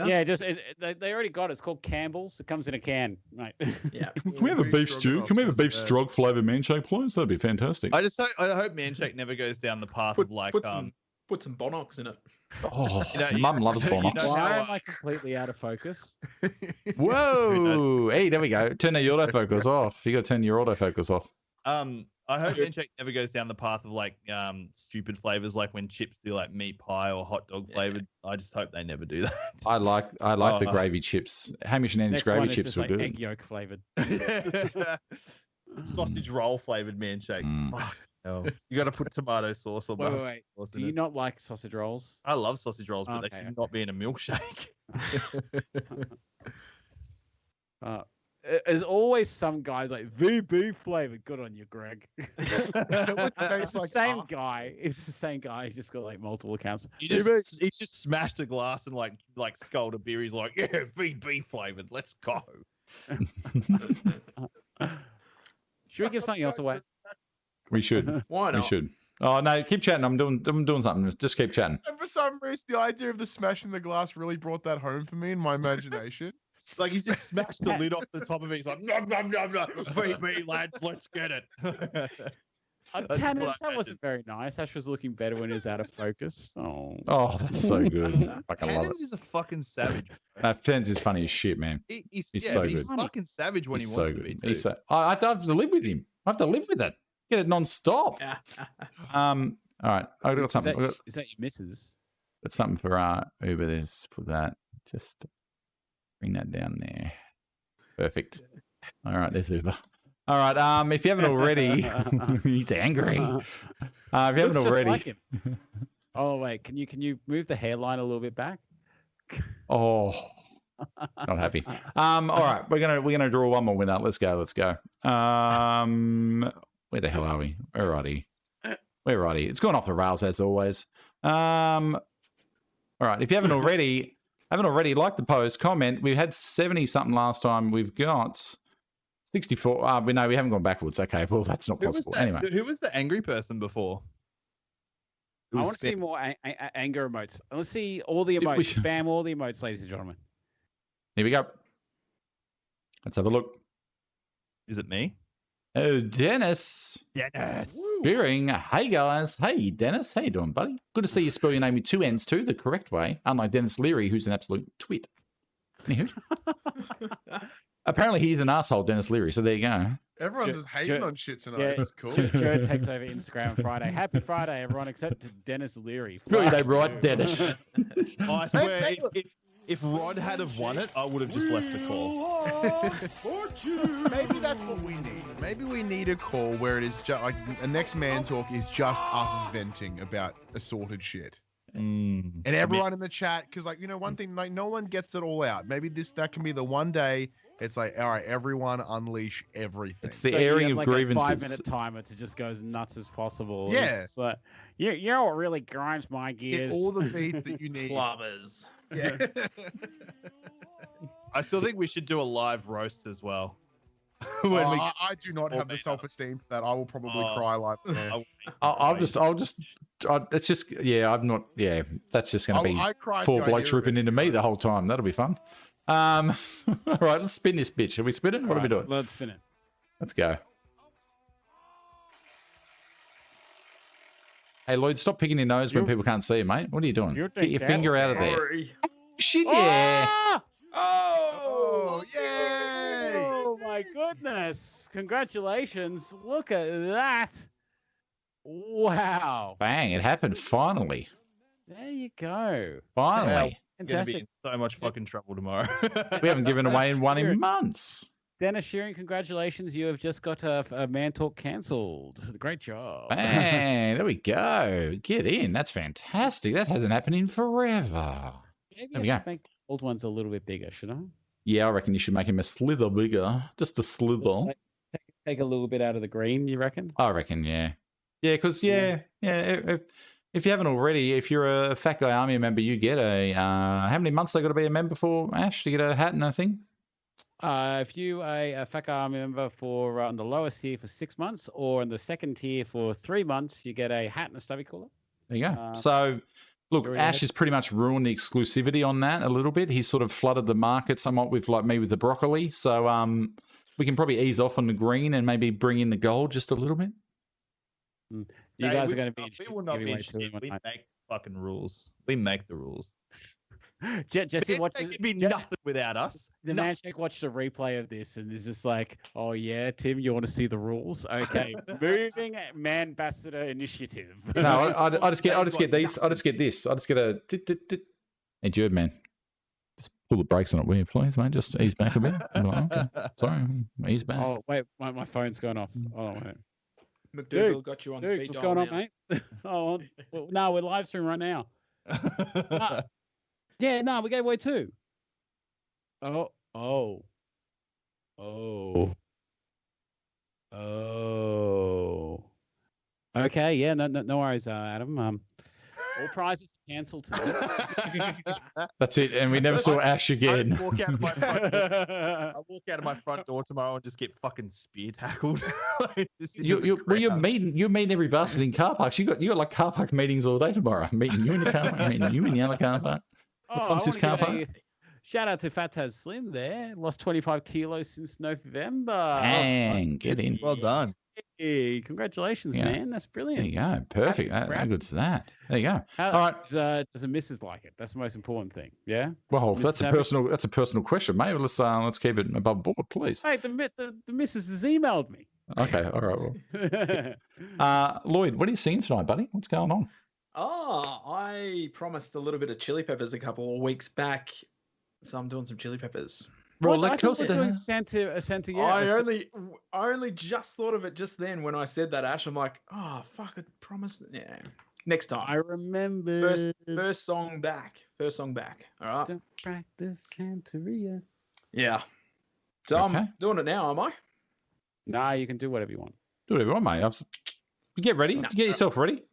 Speaker 2: Yeah, just they already got it. It's called Campbell's. It comes in a can, mate.
Speaker 3: Yeah.
Speaker 1: Can we have a beef stew? Can we have a beef strog flavour man shake, please? That'd be fantastic.
Speaker 5: I hope man shake never goes down the path of like
Speaker 3: Put some Bonox in it.
Speaker 1: Oh,
Speaker 5: You know,
Speaker 1: Mum loves
Speaker 5: you know-
Speaker 1: Bonox.
Speaker 2: Why am I completely out of focus?
Speaker 1: Whoa! Hey, there we go. Turn the autofocus off. You got to turn your autofocus off.
Speaker 5: I hope man shake never goes down the path of like stupid flavors, like when chips do like meat pie or hot dog flavored. I just hope they never do that.
Speaker 1: I like the gravy chips. Hamish and Andy's
Speaker 2: Next one
Speaker 1: gravy
Speaker 2: is
Speaker 1: chips
Speaker 2: just
Speaker 1: were
Speaker 2: like
Speaker 1: good.
Speaker 2: egg yolk flavored.
Speaker 5: Sausage roll flavored man shake. Fuck hell. You got to put tomato sauce or
Speaker 2: Wait.
Speaker 5: barbecue sauce
Speaker 2: Do
Speaker 5: in
Speaker 2: you
Speaker 5: it.
Speaker 2: not like sausage rolls?
Speaker 5: I love sausage rolls, but they
Speaker 2: Okay,
Speaker 5: should not be in a milkshake.
Speaker 2: There's always some guys like VB flavored. Good on you, Greg. It's the
Speaker 4: like
Speaker 2: same
Speaker 4: us.
Speaker 2: guy. It's the same guy. He's just got like multiple accounts.
Speaker 5: He just smashed a glass and like sculled a beer. He's like, yeah, VB flavored. Let's go.
Speaker 2: Should we give something else away?
Speaker 1: We should.
Speaker 3: Why
Speaker 1: We
Speaker 3: not?
Speaker 1: should. Oh no, keep chatting. I'm doing something. Just keep chatting.
Speaker 4: And for some reason, the idea of the smashing the glass really brought that home for me in my imagination.
Speaker 5: Like he's just smashed the lid off the top of it. He's like, nom nom nom nom. VB lads, let's get it. That's
Speaker 2: Tannins,
Speaker 5: what I
Speaker 2: that wasn't very nice. Ash was looking better when he was out of focus. Oh,
Speaker 1: Oh, that's so good. Fucking love it.
Speaker 5: Cannons is a fucking savage.
Speaker 1: Fens is funny as shit, man.
Speaker 5: He's
Speaker 1: He's so
Speaker 5: he's
Speaker 1: good.
Speaker 5: fucking savage when
Speaker 1: He's
Speaker 5: he
Speaker 1: so
Speaker 5: wants to be.
Speaker 1: good.
Speaker 5: Too.
Speaker 1: He's so, I have to live with him. I have to live with it. Get it non-stop. All right. I've got something.
Speaker 2: is that your missus?
Speaker 1: Got something for Uber. There's for that. Just bring that down there. Perfect. All right. There's Uber. All right. If you haven't already, he's angry. If you haven't
Speaker 2: Looks just
Speaker 1: already,
Speaker 2: like him. Oh wait, can you move the hairline a little bit back?
Speaker 1: oh, not happy. All right. We're gonna draw one more winner. Let's go. Where the hell are we? Where are he? It's gone off the rails as always. All right. If you haven't already, like the post, comment. We had 70 something last time. We've got 64. We haven't gone backwards. Okay. Well, that's not possible. Anyway.
Speaker 5: Who was the angry person before?
Speaker 2: I want to see more anger emotes. Let's see all the
Speaker 1: Did we-
Speaker 2: emotes. Spam all the emotes, ladies and gentlemen.
Speaker 1: Here we go. Let's have a look.
Speaker 5: Is it me?
Speaker 1: Oh, Dennis. Spearing. Hey, guys. Hey, Dennis. How you doing, buddy? Good to see you spell your name with two N's too, the correct way. Unlike Dennis Leary, who's an absolute twit. Anywho. Apparently, he's an asshole, Dennis Leary. So there you go.
Speaker 4: Everyone's just hating on shit tonight.
Speaker 2: Yeah,
Speaker 4: This is cool.
Speaker 2: Jared takes over Instagram on Friday. Happy Friday, everyone, except Dennis Leary.
Speaker 1: Spell your
Speaker 2: Fuck
Speaker 1: name right,
Speaker 2: you.
Speaker 1: Dennis.
Speaker 5: I swear, if Rod had have won it, I would have just left the call.
Speaker 4: Maybe that's what we need. Maybe we need a call where it is just like a next man talk is just us venting about assorted shit.
Speaker 5: Mm.
Speaker 4: And everyone in the chat, because like, one thing, like no one gets it all out. Maybe that can be the one day it's like, all right, everyone unleash everything.
Speaker 1: It's the
Speaker 2: So you
Speaker 1: airing
Speaker 2: have
Speaker 1: of
Speaker 2: like
Speaker 1: grievances.
Speaker 2: a 5-minute timer to just go as nuts as possible.
Speaker 4: Yeah.
Speaker 2: It's like, you know what really grinds my
Speaker 4: Get
Speaker 2: gears?
Speaker 4: all the beats that you need.
Speaker 3: Clubbers.
Speaker 4: Yeah.
Speaker 5: I still think we should do a live roast as well.
Speaker 4: I do not have the self-esteem for that. I will probably cry like
Speaker 1: It's just, yeah, I'm not, yeah, that's just going to be
Speaker 4: I cried
Speaker 1: four
Speaker 4: the
Speaker 1: blokes
Speaker 4: idea of
Speaker 1: ripping
Speaker 4: it,
Speaker 1: into me the whole time. That'll be fun. All right, let's spin this bitch. Are we spinning? What are we doing?
Speaker 2: Let's spin it.
Speaker 1: Let's go. Hey, Lloyd, stop picking your nose when people can't see you, mate. What are you doing?
Speaker 2: You
Speaker 1: Get
Speaker 2: think
Speaker 1: your
Speaker 2: that
Speaker 1: finger
Speaker 2: was
Speaker 1: out of there.
Speaker 3: Sorry.
Speaker 1: Shit, yeah.
Speaker 2: Ah!
Speaker 3: Oh,
Speaker 4: yay!
Speaker 2: Oh my goodness! Congratulations! Look at that! Wow!
Speaker 1: Bang, it happened finally.
Speaker 2: There you go.
Speaker 1: Finally.
Speaker 5: I'm gonna be
Speaker 2: Fantastic.
Speaker 5: in so much fucking trouble tomorrow.
Speaker 1: We haven't given away one in
Speaker 2: Weird.
Speaker 1: months.
Speaker 2: Dennis Shearing, congratulations! You have just got a Man Talk cancelled. Great job.
Speaker 1: Bang, there we go. Get in. That's fantastic. That hasn't happened in forever.
Speaker 2: Maybe
Speaker 1: There
Speaker 2: I
Speaker 1: we
Speaker 2: should
Speaker 1: go.
Speaker 2: make the old ones a little bit bigger, should I?
Speaker 1: Yeah, I reckon you should make him a slither bigger. Just a slither.
Speaker 2: Take a little bit out of the green, you reckon?
Speaker 1: I reckon, yeah. Yeah, because, if you haven't already, if you're a Fat Guy Army member, you get a, how many months they got to be a member for, Ash, to get a hat and a thing?
Speaker 2: If you are a FACA Army member for on the lowest tier for 6 months, or in the second tier for 3 months, you get a hat and a stubby cooler.
Speaker 1: There you go. So, look,
Speaker 2: Very
Speaker 1: Ash
Speaker 2: nice.
Speaker 1: has pretty much ruined the exclusivity on that a little bit. He's sort of flooded the market somewhat with, like me with the broccoli. So, we can probably ease off on the green and maybe bring in the gold just a little bit.
Speaker 2: You guys are going to be
Speaker 5: We
Speaker 2: interested.
Speaker 5: will not be interested. We make fucking rules. We make the rules.
Speaker 2: Jesse watched
Speaker 5: It could be nothing without us.
Speaker 2: the Manshake watched a replay of this and is just like, oh yeah, Tim, you want to see the rules? Okay, moving Manbassador initiative.
Speaker 1: No, I just get these. I just get this. I just get a. Hey, Jerd, man, just pull the brakes on it, will you, please, mate? Just ease back a bit. I'm like, okay, sorry, ease back.
Speaker 2: Oh wait, my phone's going off. Oh wait.
Speaker 3: McDougal got you on
Speaker 2: Dudes,
Speaker 3: speed
Speaker 2: what's
Speaker 3: dial
Speaker 2: going on,
Speaker 3: now.
Speaker 2: mate? Oh, well, no, we're live stream right now. Yeah, no, we gave away 2. Oh. Okay, yeah, no worries, Adam. All prizes are cancelled today.
Speaker 1: That's it, and we never saw Ash
Speaker 5: I
Speaker 1: again.
Speaker 5: just walk out of my front door. I walk out of my front door tomorrow and just get fucking spear tackled. Like, this is the
Speaker 1: You're
Speaker 5: crowd.
Speaker 1: meeting every bastard in car parks. You got like car park meetings all day tomorrow. Meeting you in the car park, meeting you in the other car park.
Speaker 2: Oh, I
Speaker 1: What's this
Speaker 2: wanna
Speaker 1: car
Speaker 2: give
Speaker 1: park?
Speaker 2: shout out to Fataz Slim there. Lost 25 kilos since November.
Speaker 1: Bang, get in.
Speaker 5: Well done.
Speaker 2: Hey, congratulations,
Speaker 1: Yeah.
Speaker 2: man. That's
Speaker 1: There
Speaker 2: brilliant.
Speaker 1: you go. Perfect. How good's that? There you go. All right.
Speaker 2: Does a missus like it? That's the most important thing. Yeah.
Speaker 1: Well,
Speaker 2: Mrs.
Speaker 1: that's a
Speaker 2: Savage?
Speaker 1: personal question, mate. Let's keep it above board, please.
Speaker 2: Hey, the missus has emailed me.
Speaker 1: Okay. All right. Well, Lloyd, what are you seeing tonight, buddy? What's going on?
Speaker 3: Oh, I promised a little bit of chili peppers a couple of weeks back, so I'm doing some chili peppers.
Speaker 1: Roller
Speaker 2: I thought we were doing
Speaker 1: coaster.
Speaker 2: Santa,
Speaker 3: I only just thought of it just then when I said that, Ash. I'm like, oh fuck, I promised. Yeah, next time.
Speaker 2: I remember.
Speaker 3: First song back. All right.
Speaker 2: Don't practice Santeria.
Speaker 3: Yeah. So
Speaker 1: Okay.
Speaker 3: I'm doing it now, am I?
Speaker 2: Nah, you can do whatever you want.
Speaker 1: Do whatever you want, mate. You get ready.
Speaker 3: No.
Speaker 1: You get yourself ready.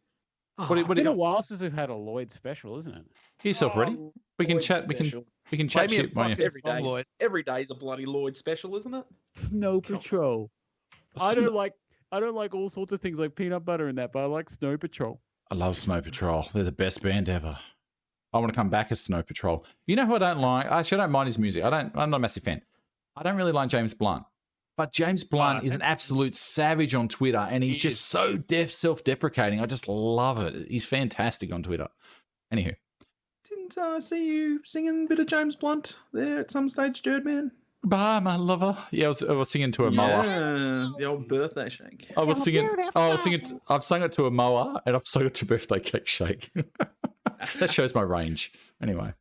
Speaker 3: Oh,
Speaker 1: What do
Speaker 2: It's
Speaker 1: you
Speaker 2: been a
Speaker 1: got?
Speaker 2: while since we've had a Lloyd special, isn't it?
Speaker 1: Get yourself ready. We can
Speaker 3: Lloyd
Speaker 1: chat.
Speaker 3: special.
Speaker 1: We can
Speaker 5: Play
Speaker 1: chat
Speaker 5: me a
Speaker 1: shit. while you-
Speaker 5: fucking-
Speaker 3: Every day's a bloody Lloyd special, isn't it?
Speaker 2: Snow
Speaker 3: Come on.
Speaker 2: Patrol. I don't like all sorts of things like peanut butter and that, but I like Snow Patrol.
Speaker 1: I love Snow Patrol. They're the best band ever. I want to come back as Snow Patrol. You know who I don't like? Actually, I don't mind his music. I'm not a massive fan. I don't really like James Blunt. But James Blunt is an absolute savage on Twitter, and he's just so self-deprecating. I just love it. He's fantastic on Twitter. Anywho.
Speaker 3: Didn't I see you singing a bit of James Blunt there at some stage, Jerd man?
Speaker 1: Bye, my lover. Yeah, I was singing to a mower.
Speaker 3: Yeah, the old birthday shake.
Speaker 1: I've sung it to a mower, and I've sung it to Birthday Cake Shake. That shows my range. Anyway.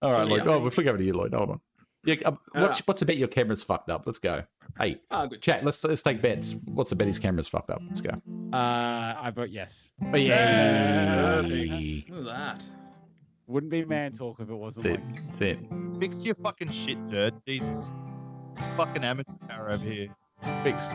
Speaker 1: All right, Lloyd. Oh, we'll flick over to you, Lloyd. Hold on. Yeah, what's the bet your camera's fucked up? Let's go. Hey,
Speaker 3: Good.
Speaker 1: chat, let's take bets. What's the bet his camera's fucked up? Let's go.
Speaker 2: I vote yes.
Speaker 1: Yeah.
Speaker 3: Look at that.
Speaker 2: Wouldn't be man talk if it wasn't
Speaker 1: That's it.
Speaker 2: like.
Speaker 1: That's it.
Speaker 5: Fix your fucking shit, Dirt. Jesus. Fucking amateur hour over here.
Speaker 1: Fixed.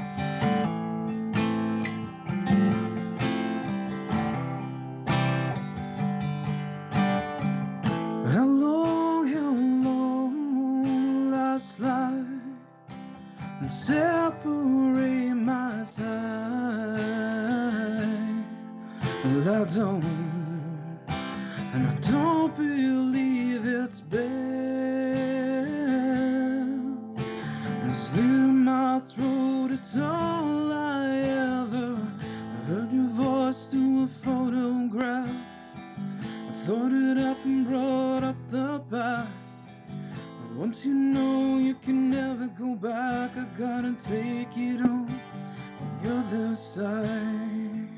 Speaker 3: How long will I slide and separate my side? Well, I don't believe it's bad. And slit in my throat, it's all I ever heard your voice through a photograph. I thought it up and brought up the past. But once you know you can never go back, I gotta take it on the other side.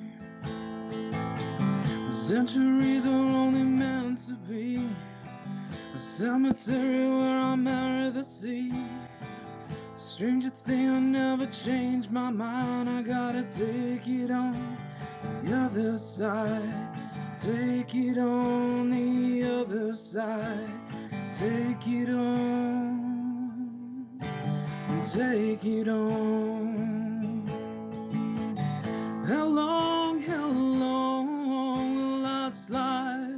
Speaker 3: Centuries are only meant to be a cemetery where I marry the sea. Stranger thing, I'll never change my mind. I gotta take it on the other side. Take it on the other side. Take it on. Take it on. How long will I slide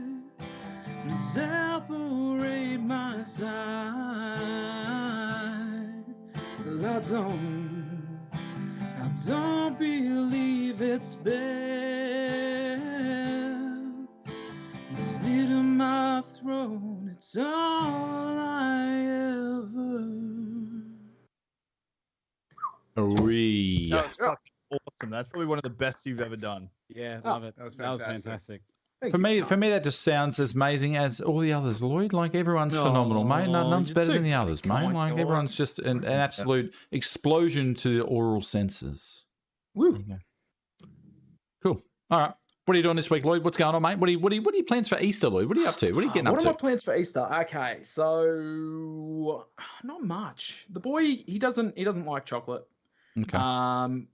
Speaker 3: and separate my side? Well, I don't believe it's bad. Slit in my throat, it's all I ever.
Speaker 1: Wee.
Speaker 5: That was fucking awesome. That's probably one of the best you've ever done.
Speaker 2: Yeah, love it.
Speaker 4: that was
Speaker 2: That was
Speaker 4: fantastic.
Speaker 2: fantastic.
Speaker 1: For me, that just sounds as amazing as all the others, Lloyd. Like everyone's phenomenal, mate. None's
Speaker 3: you're
Speaker 1: better
Speaker 3: too
Speaker 1: than the others, mate.
Speaker 3: kind,
Speaker 1: Like everyone's
Speaker 3: guys.
Speaker 1: just an absolute explosion to the oral senses.
Speaker 3: Woo.
Speaker 1: There you go. Cool. All right. What are you doing this week, Lloyd? What's going on, mate? What are your plans for Easter, Lloyd? What are you up to? What are you getting up
Speaker 3: What are
Speaker 1: to?
Speaker 3: my plans for Easter? Okay, so not much. The boy, he doesn't like chocolate.
Speaker 1: Okay.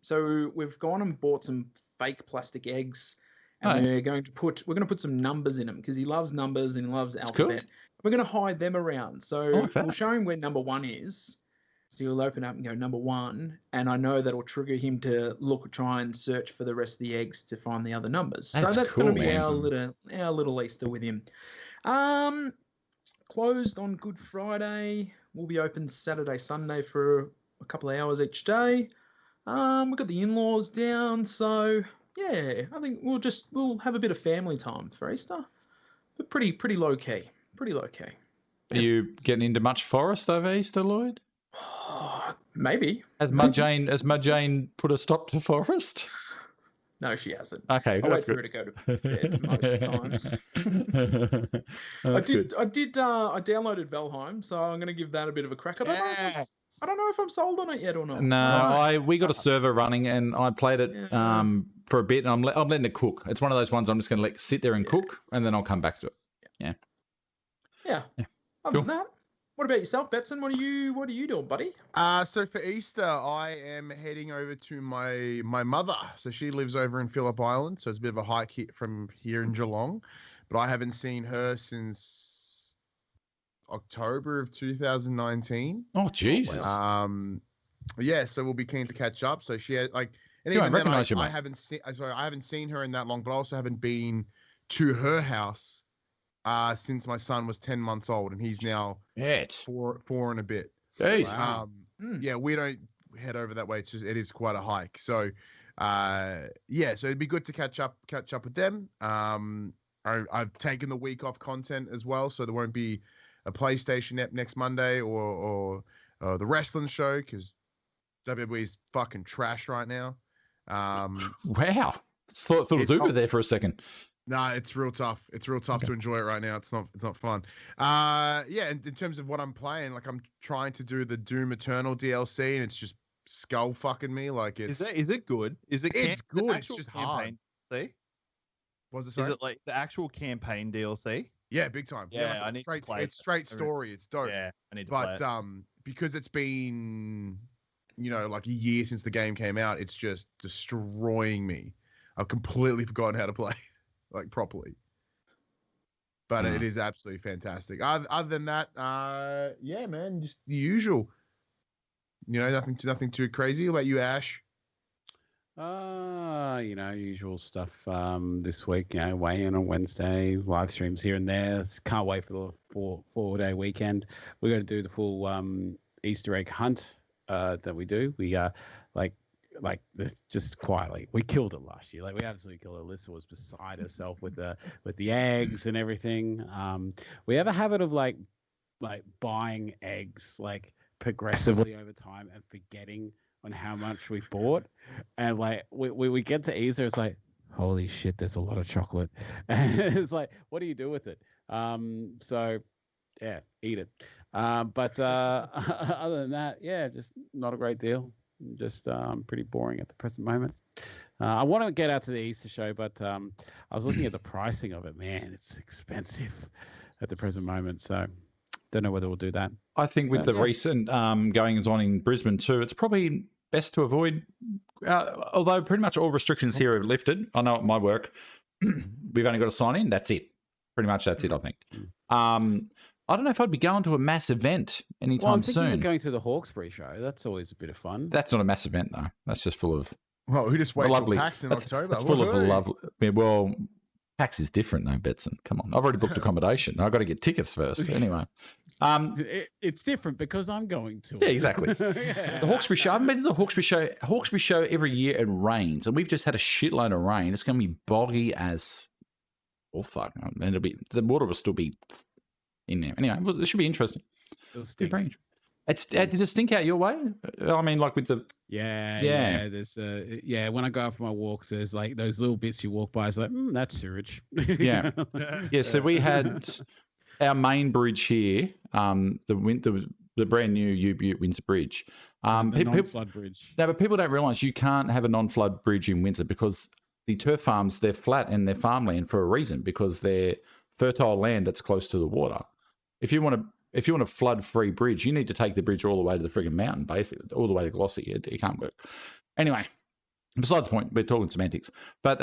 Speaker 3: So we've gone and bought some fake plastic eggs, and
Speaker 1: Oh, yeah.
Speaker 3: we're going to put some numbers in them because he loves numbers and he loves
Speaker 1: cool.
Speaker 3: alphabet. We're going to hide them around. So
Speaker 1: like that.
Speaker 3: we'll show him where number 1 is. So he'll open up and go number 1, and I know that'll trigger him to try and search for the rest of the eggs to find the other numbers.
Speaker 1: That's
Speaker 3: so that's
Speaker 1: cool,
Speaker 3: going to be
Speaker 1: man.
Speaker 3: our little Easter with him. Closed on Good Friday. We'll be open Saturday, Sunday for a couple of hours each day. We've got the in-laws down, so yeah, I think we'll have a bit of family time for Easter, but pretty low key,
Speaker 1: Are you getting into much forest over Easter, Lloyd?
Speaker 3: Maybe.
Speaker 1: Has Mud Jane put a stop to forest?
Speaker 3: No, she hasn't.
Speaker 1: Okay,
Speaker 3: I
Speaker 1: that's
Speaker 3: wait for her
Speaker 1: good.
Speaker 3: to go to bed most times.
Speaker 1: That's good.
Speaker 3: I downloaded Valheim, so I'm going to give that a bit of a crack. I don't know if I'm sold on it yet or not.
Speaker 1: No, we got a server running, and I played it
Speaker 3: Yeah.
Speaker 1: for a bit, and I'm letting it cook. It's one of those ones I'm just going to let sit there and cook, and then I'll come back to it.
Speaker 3: Yeah.
Speaker 1: Cool.
Speaker 3: Other than that, what about yourself, Betson? What are you doing, buddy?
Speaker 4: So for Easter, I am heading over to my mother. So she lives over in Phillip Island, so it's a bit of a hike from here in Geelong. But I haven't seen her since October of 2019.
Speaker 1: Oh, Jesus.
Speaker 4: Yeah, so we'll be keen to catch up. So she has and
Speaker 1: Yeah, I
Speaker 4: even then
Speaker 1: recognise you,
Speaker 4: I
Speaker 1: mate.
Speaker 4: haven't seen her in that long, but I also haven't been to her house since my son was 10 months old, and he's now
Speaker 1: Yes.
Speaker 4: four and a bit.
Speaker 1: Jesus.
Speaker 4: Yeah, we don't head over that way. It is quite a hike. So, yeah, so it'd be good to catch up with them. I've taken the week off content as well, so there won't be a PlayStation ep next Monday or the wrestling show because WWE is fucking trash right now.
Speaker 1: Wow. Thought it was Uber there for a second.
Speaker 4: Nah, it's real tough. It's real tough to enjoy it right now. It's not fun. Yeah, in terms of what I'm playing, like I'm trying to do the Doom Eternal DLC, and it's just skull fucking me. Like
Speaker 5: Is it good? Is it?
Speaker 4: It's good, it's
Speaker 5: actual
Speaker 4: just hard.
Speaker 5: campaign DLC?
Speaker 4: Was it?
Speaker 5: Is
Speaker 4: Sorry?
Speaker 5: it like the actual campaign DLC?
Speaker 4: Yeah, big time.
Speaker 5: Yeah,
Speaker 4: like
Speaker 5: I need to play
Speaker 4: it's
Speaker 5: it.
Speaker 4: straight story. It's dope.
Speaker 5: Yeah, I need to play
Speaker 4: But
Speaker 5: it.
Speaker 4: because it's been like a year since the game came out, it's just destroying me. I've completely forgotten how to play like properly. but it is absolutely fantastic. Other than that, yeah, man, just the usual. You know, nothing too crazy. What about you, Ash?
Speaker 2: Usual stuff. This week, weigh in on Wednesday, live streams here and there. Can't wait for the four-day weekend. We're going to do the full Easter egg hunt that we do. We just quietly, we killed it last year. Like, we absolutely killed it. Alyssa was beside herself with the eggs and everything. We have a habit of like buying eggs like progressively over time and forgetting on how much we bought, and like we get to Easter, it's like, holy shit, there's a lot of chocolate, and it's like, what do you do with it? So yeah, eat it. But other than that, yeah, just not a great deal. Just pretty boring at the present moment. I want to get out to the Easter show, but I was looking at the pricing of it. Man, it's expensive at the present moment, so don't know whether we'll do that.
Speaker 1: I think with the recent goings on in Brisbane too, it's probably best to avoid, although pretty much all restrictions here are lifted. I know at my work, we've only got to sign in. That's it. Pretty much that's it, I think. I don't know if I'd be going to a mass event anytime
Speaker 2: I'm thinking
Speaker 1: soon.
Speaker 2: of going to the Hawkesbury show. That's always a bit of fun.
Speaker 1: That's not a mass event, though. That's just full of...
Speaker 4: Well, who just waits
Speaker 1: lovely.
Speaker 4: till PAX in
Speaker 1: That's
Speaker 4: October?
Speaker 1: full of lovely... Well, PAX is different, though, Betson. Come on. I've already booked accommodation. I've got to get tickets first. Anyway...
Speaker 2: it's different because I'm going to.
Speaker 1: Yeah, exactly.
Speaker 2: Yeah.
Speaker 1: The Hawkesbury show. I've been to the Hawkesbury show. Hawkesbury show every year it rains, and we've just had a shitload of rain. It's going to be boggy as fuck. And the water will still be in there. Anyway, it should be interesting.
Speaker 2: It'll stink.
Speaker 1: Did it stink out your way? I mean, like with the
Speaker 2: yeah. There's when I go out for my walks, there's like those little bits you walk by. It's like that's sewage.
Speaker 1: Yeah. So we had. Our main bridge here, the brand new U-Butte Windsor Bridge.
Speaker 2: Non-flood bridge.
Speaker 1: No, but people don't realise you can't have a non-flood bridge in Windsor because the turf farms, they're flat and they're farmland for a reason, because they're fertile land that's close to the water. If you want a flood-free bridge, you need to take the bridge all the way to the frigging mountain, basically, all the way to Glossy. It can't work. Anyway, besides the point, we're talking semantics. But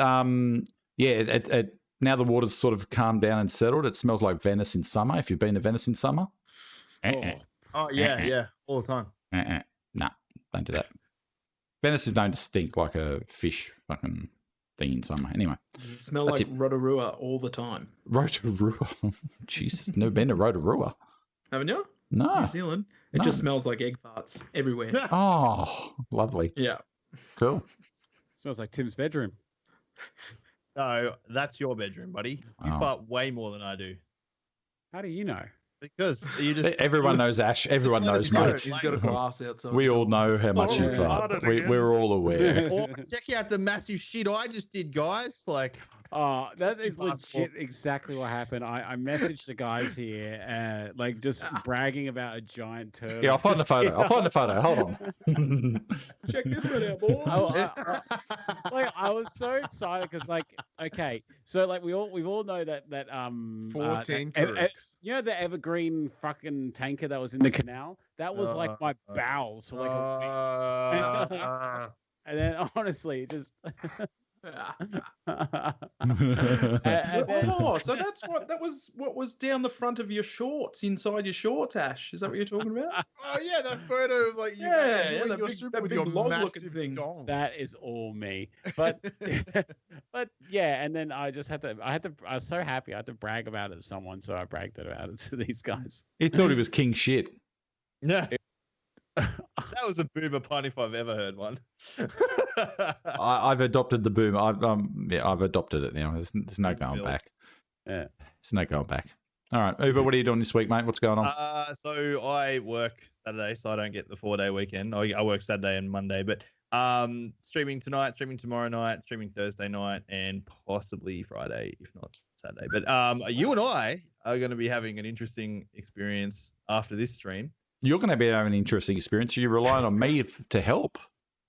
Speaker 1: now the water's sort of calmed down and settled. It smells like Venice in summer. If you've been to Venice in summer.
Speaker 5: Oh yeah, all the time.
Speaker 1: Nah, don't do that. Venice is known to stink like a fish fucking thing in summer. Anyway.
Speaker 3: Does it smell like Rotorua all the time?
Speaker 1: Rotorua? Jesus, never been to Rotorua.
Speaker 3: Haven't you?
Speaker 1: No.
Speaker 3: New Zealand. It just smells like egg farts everywhere.
Speaker 1: Oh, lovely.
Speaker 3: Yeah.
Speaker 1: Cool.
Speaker 2: Smells like Tim's bedroom.
Speaker 5: No, that's your bedroom, buddy. You fart way more than I do.
Speaker 2: How do you know?
Speaker 5: Because you just
Speaker 1: everyone knows Ash. Everyone knows, mate.
Speaker 3: He's got a glass outside.
Speaker 1: We all know how much you fart. We're all aware.
Speaker 5: Or check out the massive shit I just did, guys. Like,
Speaker 2: that is legit exactly what happened. I messaged the guys here, just bragging about a giant turd.
Speaker 1: Yeah, I'll find the photo. Hold on.
Speaker 3: Check this one out, boy.
Speaker 2: I was so excited because, okay, so we all know that
Speaker 4: 14
Speaker 2: the evergreen fucking tanker that was in the canal. That was like my bowels for like a week. And then honestly, just.
Speaker 3: So that was what was down the front of your shorts, inside your shorts, Ash. Is that what you're talking about?
Speaker 4: Oh yeah, that photo of like
Speaker 3: that big log-looking thing.
Speaker 4: Dong.
Speaker 2: That is all me. But yeah, and then I was so happy I had to brag about it to someone, so I bragged about it to these guys.
Speaker 1: He thought he was king shit.
Speaker 5: No. That was a boomer pun if I've ever heard one.
Speaker 1: I've adopted the boom. I've adopted it now. There's no going back.
Speaker 2: Yeah,
Speaker 1: there's no going back. All right, Uber, what are you doing this week, mate? What's going on?
Speaker 5: So I work Saturday, so I don't get the 4-day weekend. I work Saturday and Monday, but streaming tonight, streaming tomorrow night, streaming Thursday night, and possibly Friday, if not Saturday. But you and I are going to be having an interesting experience after this stream.
Speaker 1: You're going to be having an interesting experience. You're relying on me to help.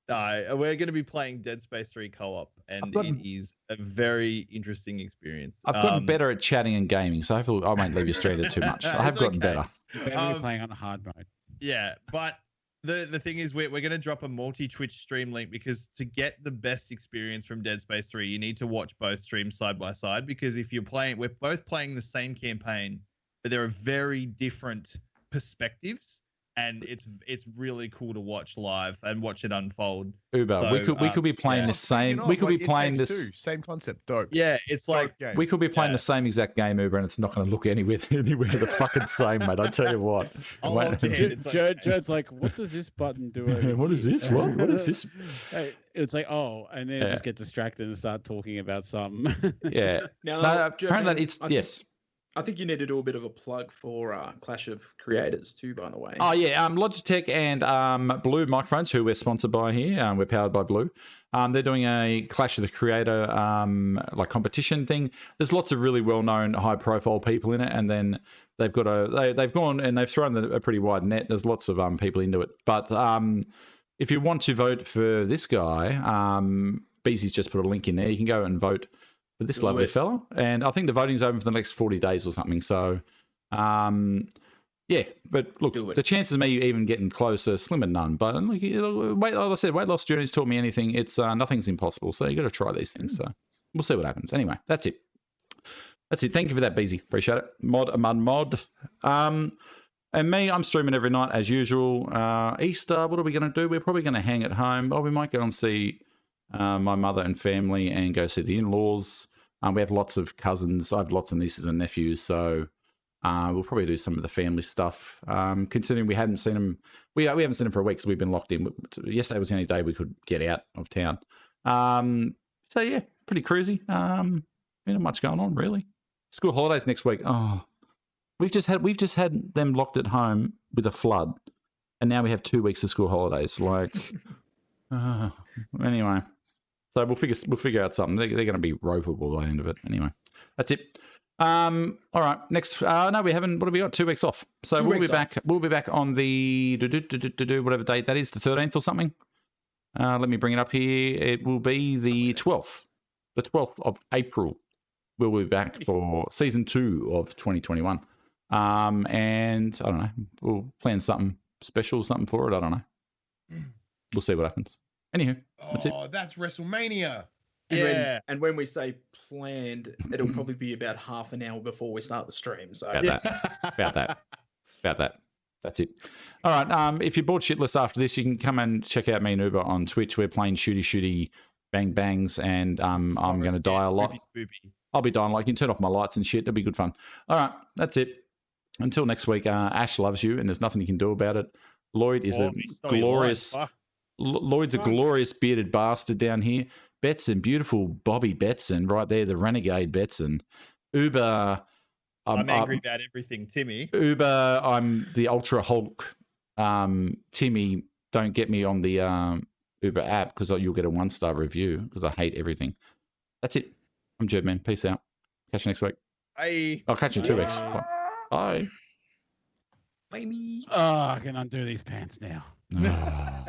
Speaker 5: No, we're going to be playing Dead Space 3 co-op, and it is a very interesting experience.
Speaker 1: I've gotten better at chatting and gaming, so I won't leave you stranded too much. I have gotten better.
Speaker 2: You better be playing on the hard mode.
Speaker 5: Yeah, but the thing is, we're going to drop a multi-Twitch stream link because to get the best experience from Dead Space 3, you need to watch both streams side by side. Because if you're playing, we're both playing the same campaign, but there are very different perspectives, and it's really cool to watch live and watch it unfold.
Speaker 1: Uber,
Speaker 5: So,
Speaker 1: we could be playing the same. We could be playing this.
Speaker 4: Same concept, dope.
Speaker 5: Yeah, it's like
Speaker 4: Dope game.
Speaker 1: We could be playing the same exact game, Uber, and it's not going to look anywhere the fucking same, mate. I tell you what.
Speaker 5: I'll
Speaker 1: Wait-
Speaker 5: log in. It's like-
Speaker 2: Judd's like, what does this button do? over
Speaker 1: What is
Speaker 2: here?"
Speaker 1: this? What is this?
Speaker 2: Hey, It's like, oh, and then
Speaker 1: Yeah.
Speaker 2: just get distracted and start talking about some.
Speaker 1: Yeah.
Speaker 3: Now,
Speaker 1: No,
Speaker 3: Joe,
Speaker 1: apparently
Speaker 3: man,
Speaker 1: it's
Speaker 3: I think-
Speaker 1: yes.
Speaker 3: I think you need to do a bit of a plug for Clash of Creators too, by the way.
Speaker 1: Oh yeah, Logitech and Blue microphones, who we're sponsored by here. We're powered by Blue. They're doing a Clash of the Creator like competition thing. There's lots of really well-known, high-profile people in it, and then they've got they've gone and they've thrown a pretty wide net. There's lots of people into it, but if you want to vote for this guy, Beezy's just put a link in there. You can go and vote for this lovely fella, and I think the voting's open for the next 40 days or something. So, yeah, but look, the chances of me even getting close are slim and none. But like I said, weight loss journey's taught me anything. It's nothing's impossible. So you got to try these things. So we'll see what happens. Anyway, that's it. That's it. Thank you for that, Beezy. Appreciate it. Mod. And me, I'm streaming every night as usual. Easter, what are we going to do? We're probably going to hang at home. Oh, we might go and see my mother and family and go see the in-laws. We have lots of cousins. I have lots of nieces and nephews, so we'll probably do some of the family stuff. Considering we hadn't seen them, we haven't seen them for a week because we've been locked in. Yesterday was the only day we could get out of town. So yeah, pretty cruisy. Not much going on really. School holidays next week. Oh, we've just had them locked at home with a flood, and now we have 2 weeks of school holidays. Like, anyway. So we'll figure out something. They're going to be ropeable by the end of it. Anyway, that's it. All right. Next, no, we haven't. What have we got? 2 weeks off. So we'll be back. We'll be back on the whatever date that is, the 13th or something. Let me bring it up here. It will be the 12th. The 12th of April. We'll be back for season 2 of 2021. And I don't know. We'll plan something special, something for it. I don't know. We'll see what happens. Anywho, that's it.
Speaker 4: Oh, that's WrestleMania.
Speaker 3: And when we say planned, it'll probably be about half an hour before we start the stream. So
Speaker 1: About that. That's it. All right. If you're bored shitless after this, you can come and check out me and Uber on Twitch. We're playing shooty bang bangs, and I'm going to die a lot.
Speaker 5: Spoopy.
Speaker 1: I'll be dying. Like, you can turn off my lights and shit. It'll be good fun. All right. That's it. Until next week. Ash loves you, and there's nothing you can do about it. Lloyd is Lloyd's a glorious bearded bastard down here. Betson, beautiful Bobby Betson, right there, the renegade Betson. Uber,
Speaker 5: I'm angry about everything, Timmy.
Speaker 1: Uber, I'm the Ultra Hulk. Timmy, don't get me on the Uber app because you'll get a 1-star review because I hate everything. That's it. I'm Jed, man. Peace out. Catch you next week.
Speaker 5: Bye.
Speaker 1: I'll catch you in 2 weeks. Bye.
Speaker 3: Bye.
Speaker 2: Oh, I can undo these pants now.
Speaker 1: Ah.